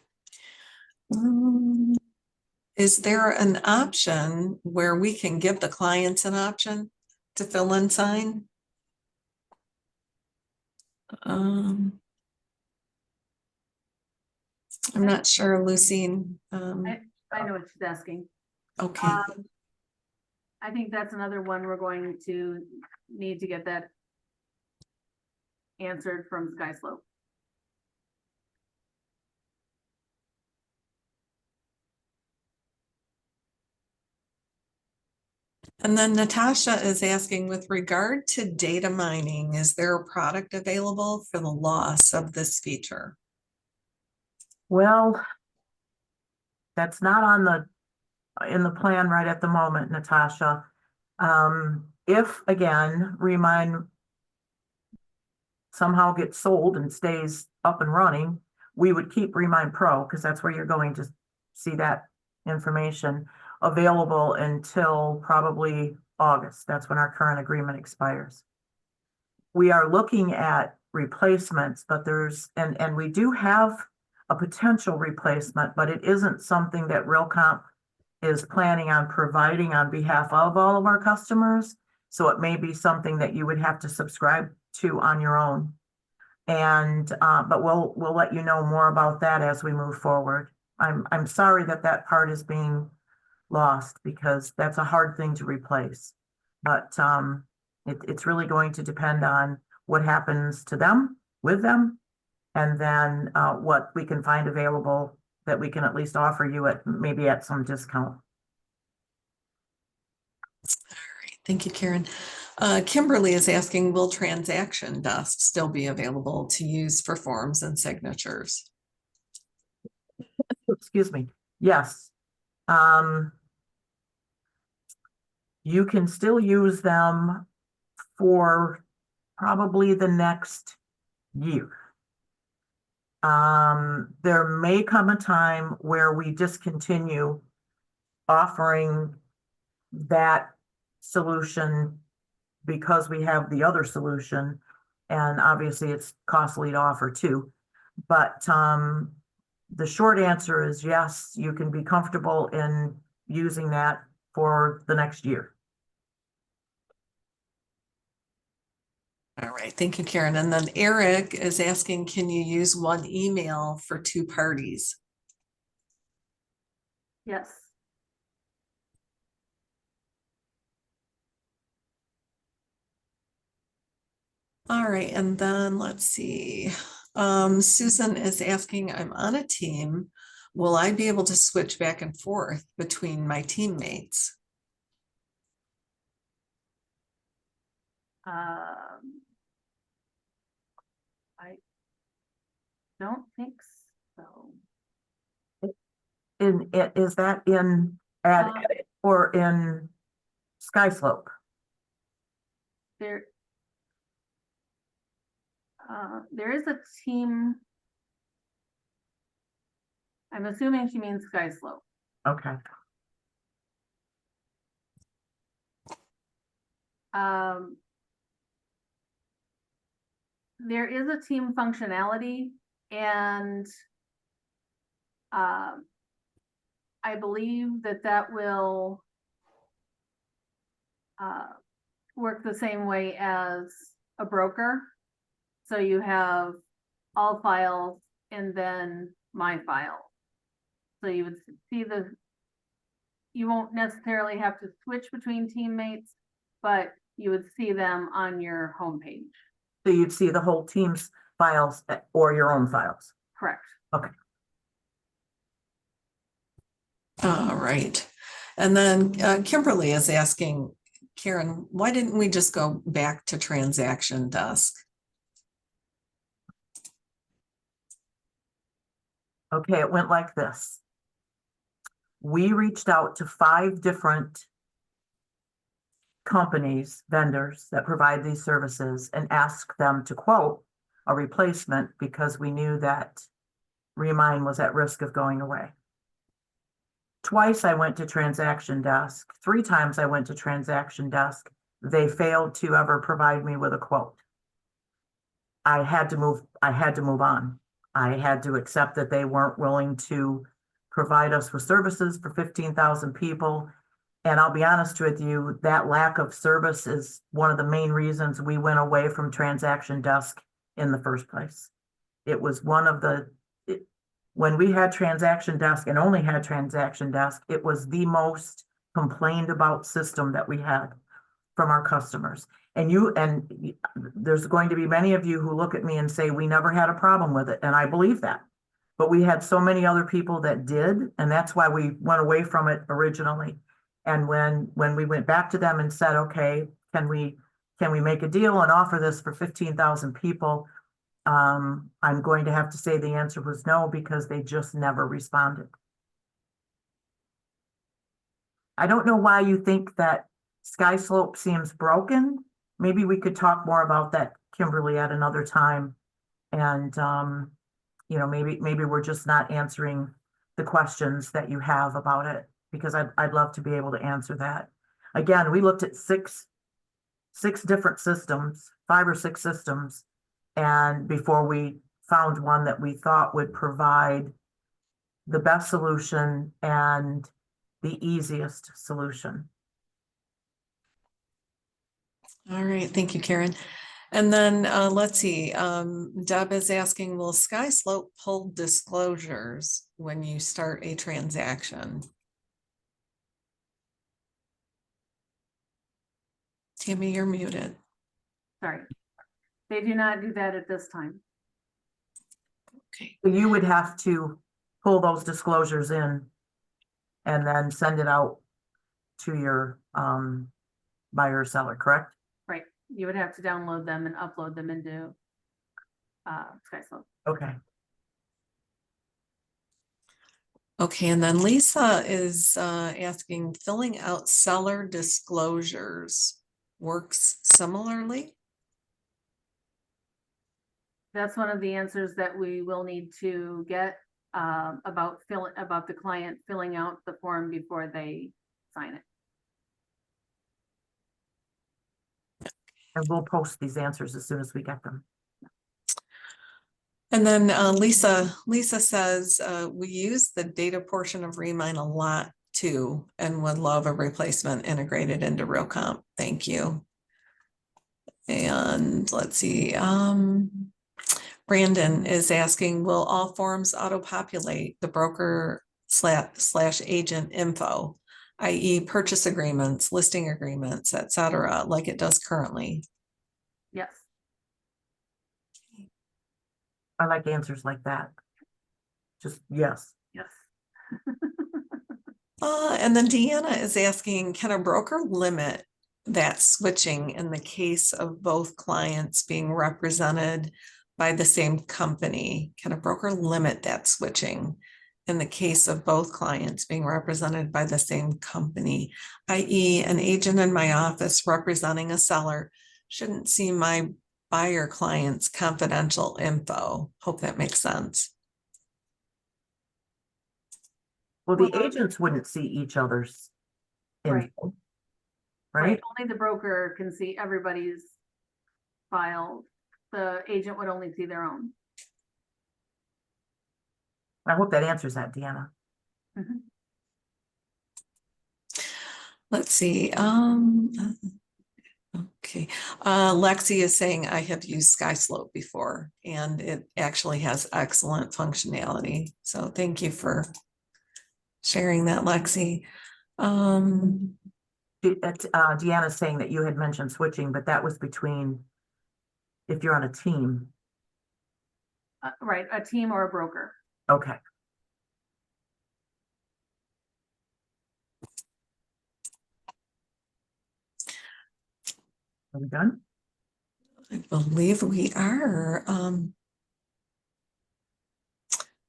Is there an option where we can give the clients an option to fill and sign? I'm not sure, Lucine. I know what she's asking. Okay. I think that's another one we're going to need to get that answered from SkySlope. And then Natasha is asking, with regard to data mining, is there a product available for the loss of this feature? Well, that's not on in the plan right at the moment, Natasha. If again, Remind somehow gets sold and stays up and running, we would keep Remind Pro, because that's where you're going to see that information available until probably August. That's when our current agreement expires. We are looking at replacements, but and we do have a potential replacement, but it isn't something that Realcomp is planning on providing on behalf of all of our customers. So it may be something that you would have to subscribe to on your own. And but we'll let you know more about that as we move forward. I'm sorry that part is being lost, because that's a hard thing to replace. But it's really going to depend on what happens to them, with them, and then what we can find available that we can at least offer you at maybe at some discount. All right, thank you, Karen. Kimberly is asking, will transaction desk still be available to use for forms and signatures? Excuse me. Yes. You can still use them for probably the next year. There may come a time where we discontinue offering that solution because we have the other solution, and obviously it's costly to offer too. But the short answer is yes, you can be comfortable in using that for the next year. All right, thank you, Karen. And then Eric is asking, can you use one email for two parties? Yes. All right, and then let's see. Susan is asking, I'm on a team. Will I be able to switch back and forth between my teammates? I don't think so. Is that in ad Um, edit or in SkySlope? There is a team. I'm assuming she means SkySlope. Okay, There is a team functionality, and I believe that will work the same way as a broker. So you have all files and then my file. So you would see you won't necessarily have to switch between teammates, but you would see them on your homepage. so you'd see the whole team's files or your own files. Correct. Okay. All right. And then Kimberly is asking, Karen, why didn't we just go back to transaction desk? Okay, it went like this. We reached out to 5 different companies, vendors that provide these services and asked them to quote a replacement because we knew that Remine was at risk of going away. Twice I went to transaction desk. 3 times I went to transaction desk. They failed to ever provide me with a quote. I had to move on. I had to accept that they weren't willing to provide us with services for 15,000 people. And I'll be honest with you, that lack of service is one of the main reasons we went away from transaction desk in the first place. It was one of when we had transaction desk and only had transaction desk, it was the most complained about system that we had from our customers. And there's going to be many of you who look at me and say, we never had a problem with it. And I believe that. But we had so many other people that did, and that's why we went away from it originally. And when we went back to them and said, okay, can we make a deal and offer this for 15,000 people? I'm going to have to say the answer was no, because they just never responded. I don't know why you think that SkySlope seems broken. Maybe we could talk more about that, Kimberly, at another time. And maybe we're just not answering the questions that you have about it, because I'd love to be able to answer that. Again, we looked at six different systems, 5 or 6 systems, and before we found one that we thought would provide the best solution and the easiest solution. All right, thank you, Karen. And then let's see, Deb is asking, will SkySlope pull disclosures when you start a transaction? Tammy, you're muted. Sorry. They do not do that at this time. Okay. You would have to pull those disclosures in and then send it out to your buyer or seller, correct? Right. You would have to download them and upload them into SkySlope. Okay. Okay, and then Lisa is asking, filling out seller disclosures works similarly? That's one of the answers that we will need to get about the client filling out the form before they sign it. And we'll post these answers as soon as we get them. And then Lisa says, we use the data portion of Remine a lot too, and would love a replacement integrated into Realcomp. Thank you. And let's see, Brandon is asking, will all forms auto-populate the broker slash agent info, i.e. purchase agreements, listing agreements, et cetera, like it does currently? Yes. I like answers like that. Just yes. Yes. And then Deanna is asking, can a broker limit that switching in the case of both clients being represented by the same company? Can a broker limit that switching in the case of both clients being represented by the same company, i.e. an agent in my office representing a seller shouldn't see my buyer client's confidential info? Hope that makes sense. Well, the Well, agents wouldn't see each other's Right. info, Right, right? only the broker can see everybody's file. The agent would only see their own. I hope that answers that, Deanna. Mhm. Let's see. Okay. Lexi is saying I have used SkySlope before and it actually has excellent functionality. So thank you for sharing that, Lexi. Deanna's saying that you had mentioned switching, but that was between if you're on a team. Right, a team or a broker. Okay. Are we done? I believe we are.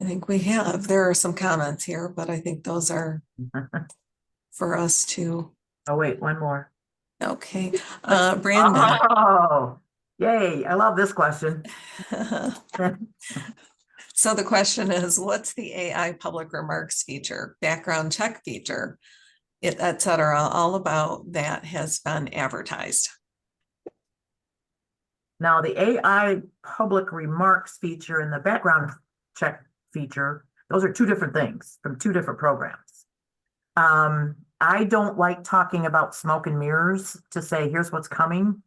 I think we have. There are some comments here, but I think those are for us to. Oh, wait, one more. Okay. Brandon. Oh, yay. I love this question. So the question is, what's the AI public remarks feature, background check feature, et cetera? All about that has been advertised. Now, the AI public remarks feature and the background check feature, those are two different things from two different programs. I don't like talking about smoke and mirrors to say, here's what's coming,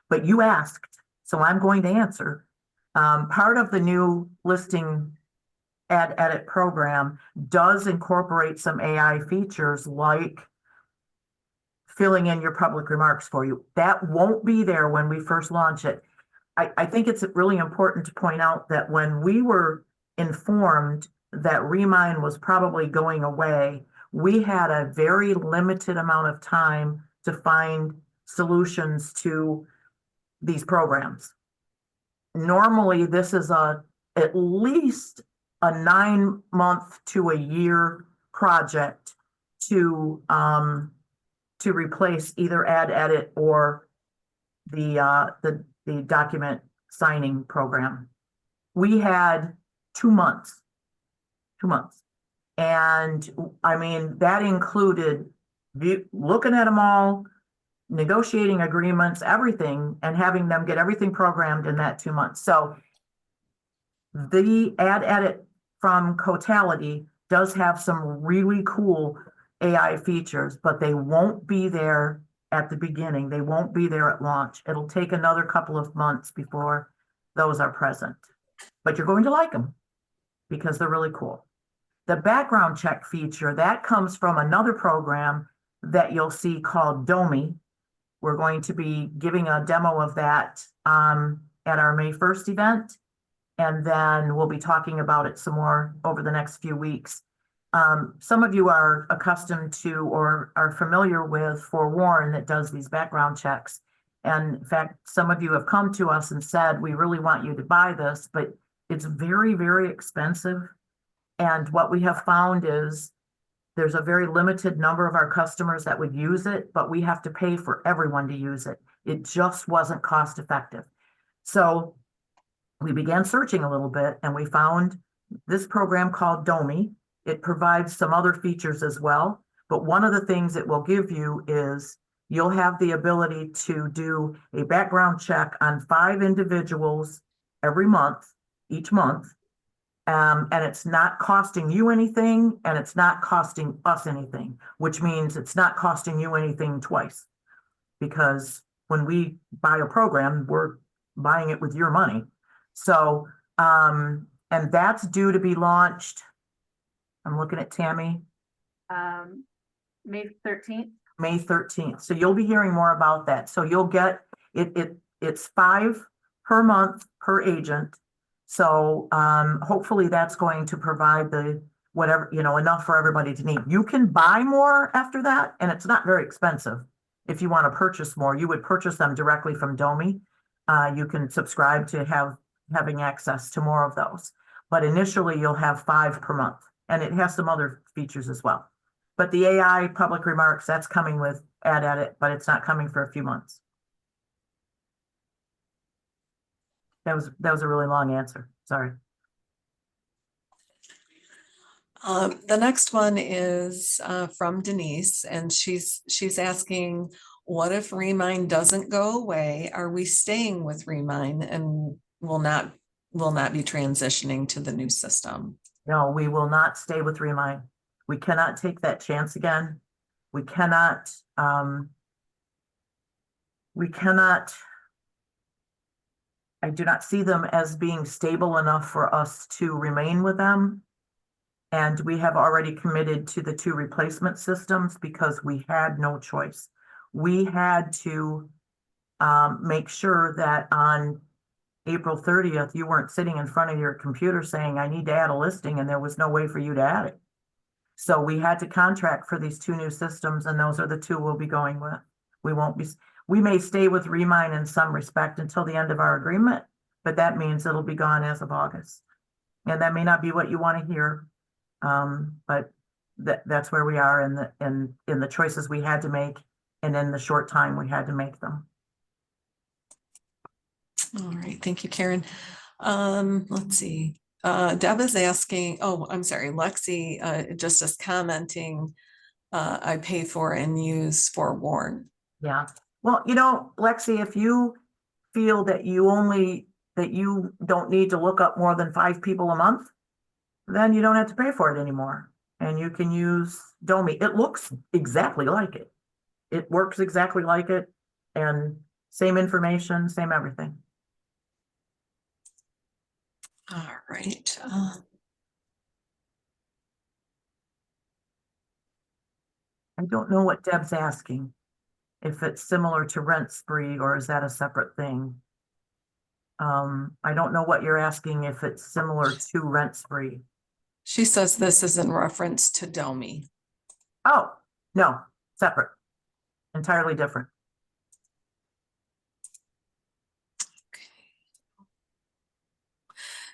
but you asked, so I'm going to answer. Part of the new listing ad edit program does incorporate some AI features like filling in your public remarks for you. That won't be there when we first launch it. I think it's really important to point out that when we were informed that Remine was probably going away, we had a very limited amount of time to find solutions to these programs. Normally, this is at least a 9-month to a year project to replace either ad edit or the document signing program. We had 2 months. 2 months. And I mean, that included looking at them all, negotiating agreements, everything, and having them get everything programmed in that 2 months. So the ad edit from Cotality does have some really cool AI features, but they won't be there at the beginning. They won't be there at launch. It'll take another couple of months before those are present. But you're going to like them because they're really cool. The background check feature, that comes from another program that you'll see called Domii. We're going to be giving a demo of that at our May 1st event. And then we'll be talking about it some more over the next few weeks. Some of you are accustomed to or are familiar with FOREWARN that does these background checks. And in fact, some of you have come to us and said, we really want you to buy this, but it's very, very expensive. And what we have found is there's a very limited number of our customers that would use it, but we have to pay for everyone to use it. It just wasn't cost effective. So we began searching a little bit and we found this program called Domii. It provides some other features as well, but one of the things it will give you is you'll have the ability to do a background check on 5 individuals every month, each month. And it's not costing you anything and it's not costing us anything, which means it's not costing you anything twice because when we buy a program, we're buying it with your money. So, and that's due to be launched. I'm looking at Tammy, May 13th. May 13th. So you'll be hearing more about that. So you'll get it's $5 per month per agent. So hopefully that's going to provide the whatever, enough for everybody to need. You can buy more after that, and it's not very expensive. If you want to purchase more, you would purchase them directly from domii. You can subscribe to having access to more of those. But initially you'll have 5 per month, and it has some other features as well. But the AI public remarks, that's coming with Ad Edit, but it's not coming for a few months. That was a really long answer. Sorry. The next one is from Denise, and she's asking, what if Remind doesn't go away? Are we staying with Remind and will not be transitioning to the new system? No, we will not stay with Remind. We cannot take that chance again. We cannot, I do not see them as being stable enough for us to remain with them. And we have already committed to the 2 replacement systems because we had no choice. We had to make sure that on April 30th, you weren't sitting in front of your computer saying, I need to add a listing, and there was no way for you to add it. So we had to contract for these 2 new systems, and those are the 2 we'll be going with. We may stay with Remind in some respect until the end of our agreement, but that means it'll be gone as of August. And that may not be what you want to hear, but that's where we are in the choices we had to make, and in the short time we had to make them. All right, thank you, Karen. Let's see. Deb is asking, I'm sorry, Lexi just is commenting, I pay for and use Forewarn. Yeah. Well, Lexi, if you feel that you don't need to look up more than 5 people a month, then you don't have to pay for it anymore. And you can use domii. It looks exactly like it. It works exactly like it, and same information, same everything. All right. I don't know what Deb's asking. If it's similar to Rent Spree, or is that a separate thing? I don't know what you're asking, if it's similar to Rent Spree. She says this is in reference to domii. Oh, no, separate, entirely different.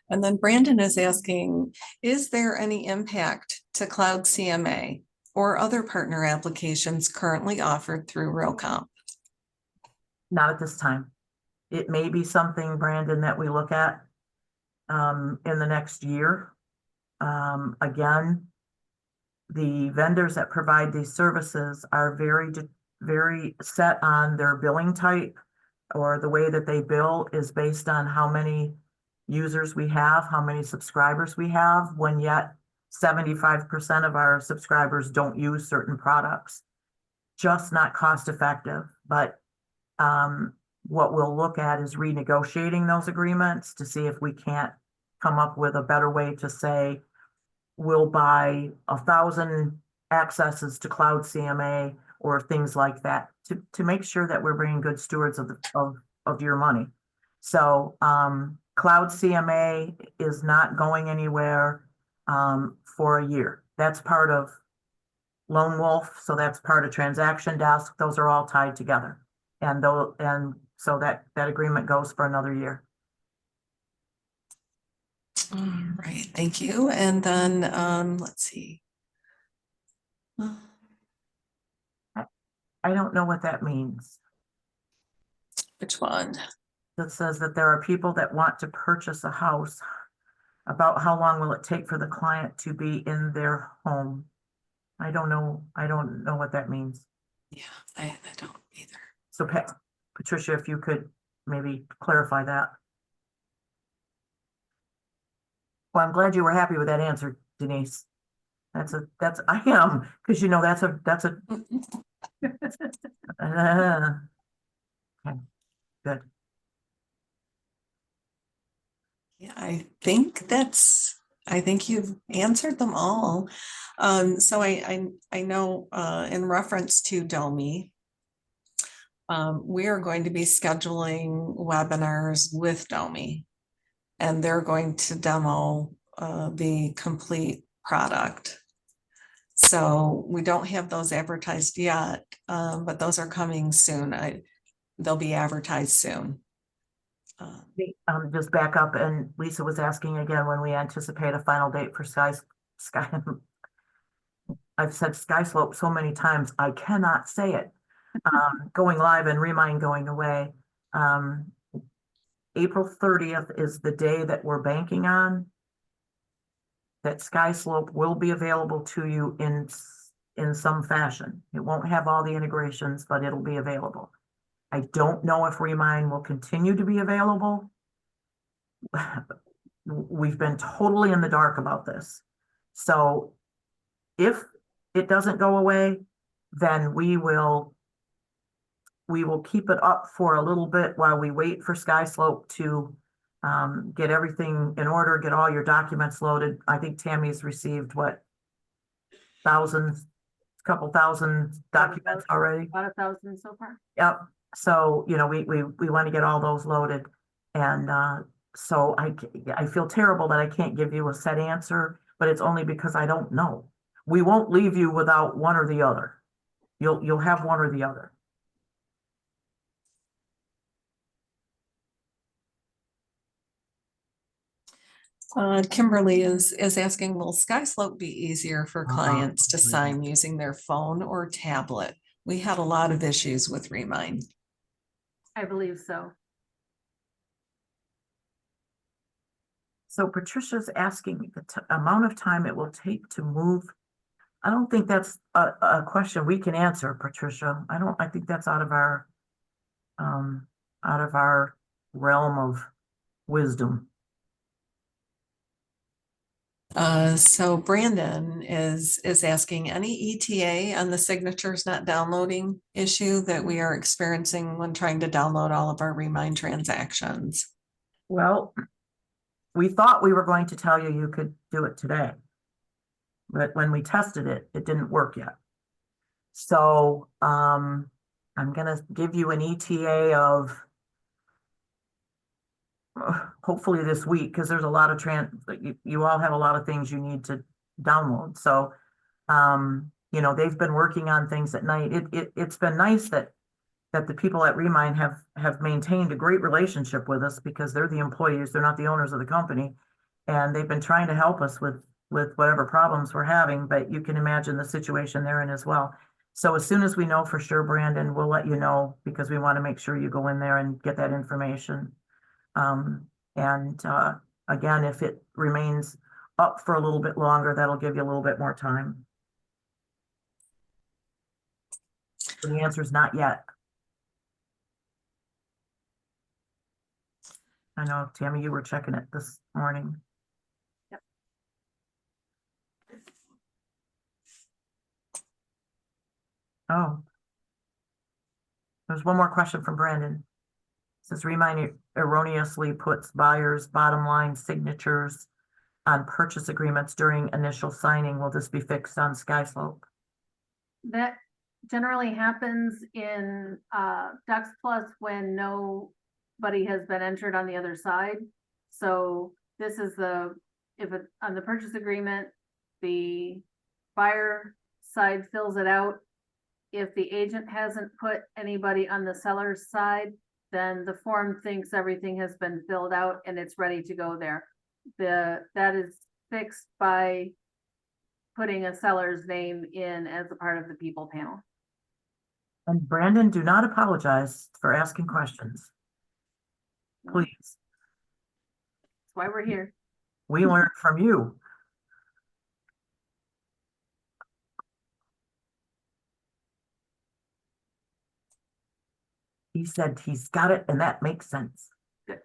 And then Brandon is asking, is there any impact to Cloud CMA or other partner applications currently offered through Realcomp? Not at this time. It may be something, Brandon, that we look at in the next year. Again, the vendors that provide these services are very set on their billing type, or the way that they bill is based on how many users we have, how many subscribers we have, when yet 75% of our subscribers don't use certain products. Just not cost effective. But what we'll look at is renegotiating those agreements to see if we can't come up with a better way to say, we'll buy 1,000 accesses to Cloud CMA, or things like that, to make sure that we're being good stewards of your money. So Cloud CMA is not going anywhere for a year. That's part of Lone Wolf, so that's part of Transaction Desk. Those are all tied together, and so that agreement goes for another year. All right, thank you. And then let's see. I don't know what that means. Which one? That says that there are people that want to purchase a house. About how long will it take for the client to be in their home? I don't know what that means. Yeah, I don't either. So Patricia, if you could maybe clarify that. Well, I'm glad you were happy with that answer, Denise. I am, because that's a okay. Good. Yeah, I think you've answered them all. So I know in reference to domii, we are going to be scheduling webinars with domii, and they're going to demo the complete product. So we don't have those advertised yet, but those are coming soon. They'll be advertised soon. Just back up, and Lisa was asking again when we anticipate a final date for Sky. I've said SkySlope so many times, I cannot say it. Going live and Remind going away. April 30th is the day that we're banking on. That SkySlope will be available to you in some fashion. It won't have all the integrations, but it'll be available. I don't know if Remind will continue to be available. We've been totally in the dark about this. So if it doesn't go away, then we will keep it up for a little bit while we wait for SkySlope to get everything in order, get all your documents loaded. I think Tammy's received what, couple thousand documents already. About 1,000 so far. Yep. So, you know, we want to get all those loaded. And so I feel terrible that I can't give you a set answer, but it's only because I don't know. We won't leave you without one or the other. You'll have one or the other. Kimberly is asking, will SkySlope be easier for clients to sign using their phone or tablet? We had a lot of issues with Remind. I believe so. So Patricia's asking the amount of time it will take to move. I don't think that's a question we can answer, Patricia. I think that's out of our realm of wisdom. So Brandon is asking, any ETA on the signatures not downloading issue that we are experiencing when trying to download all of our Remind transactions? Well, we thought we were going to tell you you could do it today, but when we tested it, it didn't work yet. So I'm gonna give you an ETA of hopefully this week, because there's a lot of you all have a lot of things you need to download. So you know, they've been working on things at night. It's been nice that the people at Remind have maintained a great relationship with us, because they're the employees, they're not the owners of the company. And they've been trying to help us with whatever problems we're having, but you can imagine the situation they're in as well. So as soon as we know for sure, Brandon, we'll let you know, because we want to make sure you go in there and get that information. Again, if it remains up for a little bit longer, that'll give you a little bit more time. So the answer is not yet. I know, Tammy, you were checking it this morning. Yep. Oh. There's one more question from Brandon. It says Remind erroneously puts buyers' bottom line signatures on purchase agreements during initial signing. Will this be fixed on SkySlope? That generally happens in Ducks Plus when nobody has been entered on the other side. So this is on the purchase agreement, the buyer side fills it out. If the agent hasn't put anybody on the seller's side, then the form thinks everything has been filled out and it's ready to go there. That is fixed by putting a seller's name in as a part of the people panel. And Brandon, do not apologize for asking questions. Please. That's why we're here. We learned from you. He said he's got it, and that makes sense. Good.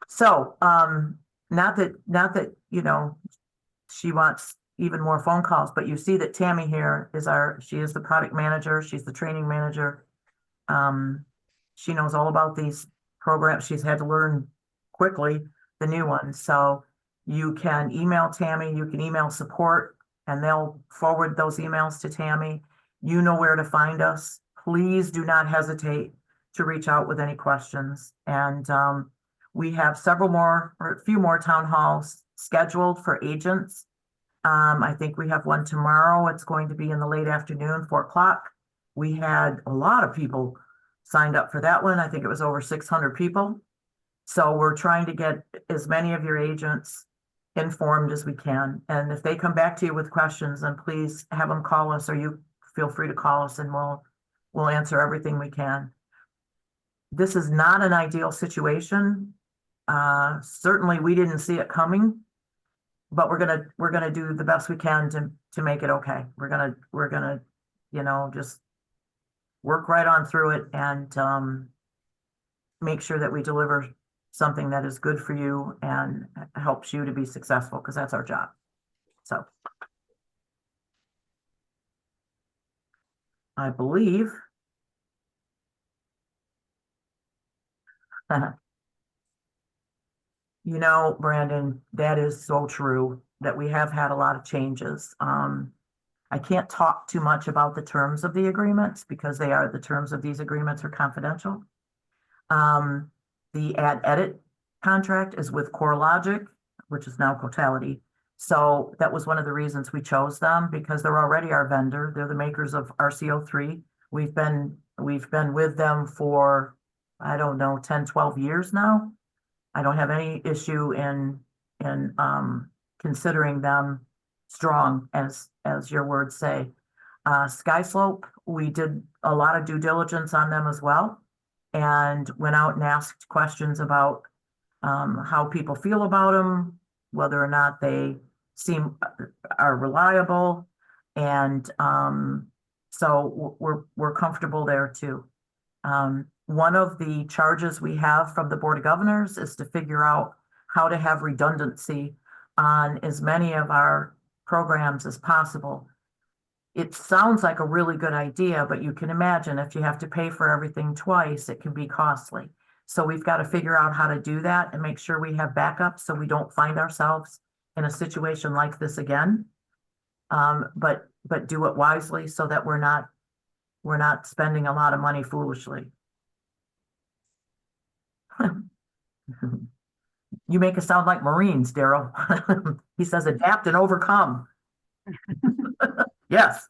So, not that, you know, she wants even more phone calls, but you see that Tammy here she is the product manager. She's the training manager. She knows all about these programs. She's had to learn quickly the new ones. So you can email Tammy, you can email support, and they'll forward those emails to Tammy. You know where to find us. Please do not hesitate to reach out with any questions. And we have several more, or a few more town halls scheduled for agents. I think we have one tomorrow. It's going to be in the late afternoon, 4 o'clock. We had a lot of people signed up for that one. I think it was over 600 people. So we're trying to get as many of your agents informed as we can. And if they come back to you with questions, then please have them call us, or you feel free to call us, and we'll answer everything we can. This is not an ideal situation. Certainly we didn't see it coming, but we're gonna do the best we can to make it okay. We're gonna, you know, just work right on through it and make sure that we deliver something that is good for you and helps you to be successful, because that's our job. So I believe you know, Brandon, that is so true, that we have had a lot of changes. I can't talk too much about the terms of the agreements, because the terms of these agreements are confidential. The ad edit contract is with CoreLogic, which is now Cotality. So that was one of the reasons we chose them, because they're already our vendor. They're the makers of RCO3. We've been with them for, I don't know, 10, 12 years now. I don't have any issue in considering them strong, as your words say. SkySlope, we did a lot of due diligence on them as well, and went out and asked questions about how people feel about them, whether or not they are reliable, and so we're comfortable there too. One of the charges we have from the Board of Governors is to figure out how to have redundancy on as many of our programs as possible. It sounds like a really good idea, but you can imagine if you have to pay for everything twice, it can be costly. So we've got to figure out how to do that and make sure we have backup, so we don't find ourselves in a situation like this again. But do it wisely, so that we're not spending a lot of money foolishly. You make us sound like Marines, Daryl. He says adapt and overcome. Yes.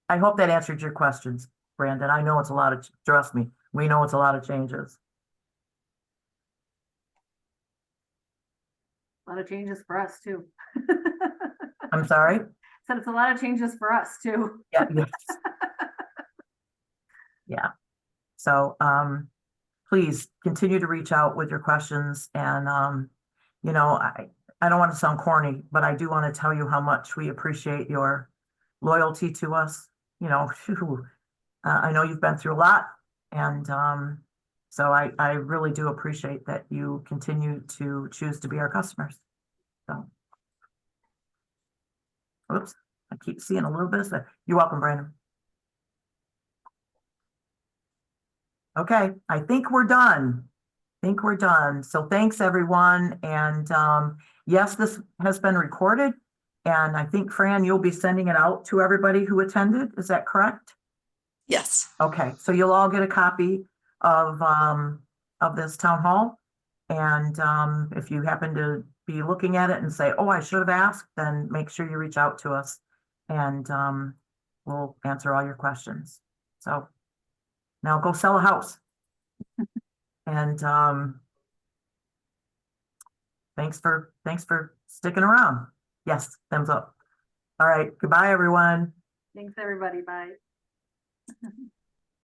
I hope that answered your questions, Brandon. I know it's a lot of, trust me, we know it's a lot of changes. A lot of changes for us too. I'm sorry? Said it's a lot of changes for us too. Yeah, yes. Yeah. So, please continue to reach out with your questions, and, you know, I don't want to sound corny, but I do want to tell you how much we appreciate your loyalty to us. You know, I know you've been through a lot, and so I really do appreciate that you continue to choose to be our customers. So, oops, I keep seeing a little bit of that. You're welcome, Brandon. Okay, I think we're done. So thanks, everyone. And yes, this has been recorded. And I think, Fran, you'll be sending it out to everybody who attended. Is that correct? Yes. Okay, so you'll all get a copy of this town hall. And if you happen to be looking at it and say, oh, I should have asked, then make sure you reach out to us, and we'll answer all your questions. So now go sell a house. And thanks for sticking around. Yes, thumbs up. All right, goodbye, everyone. Thanks, everybody. Bye.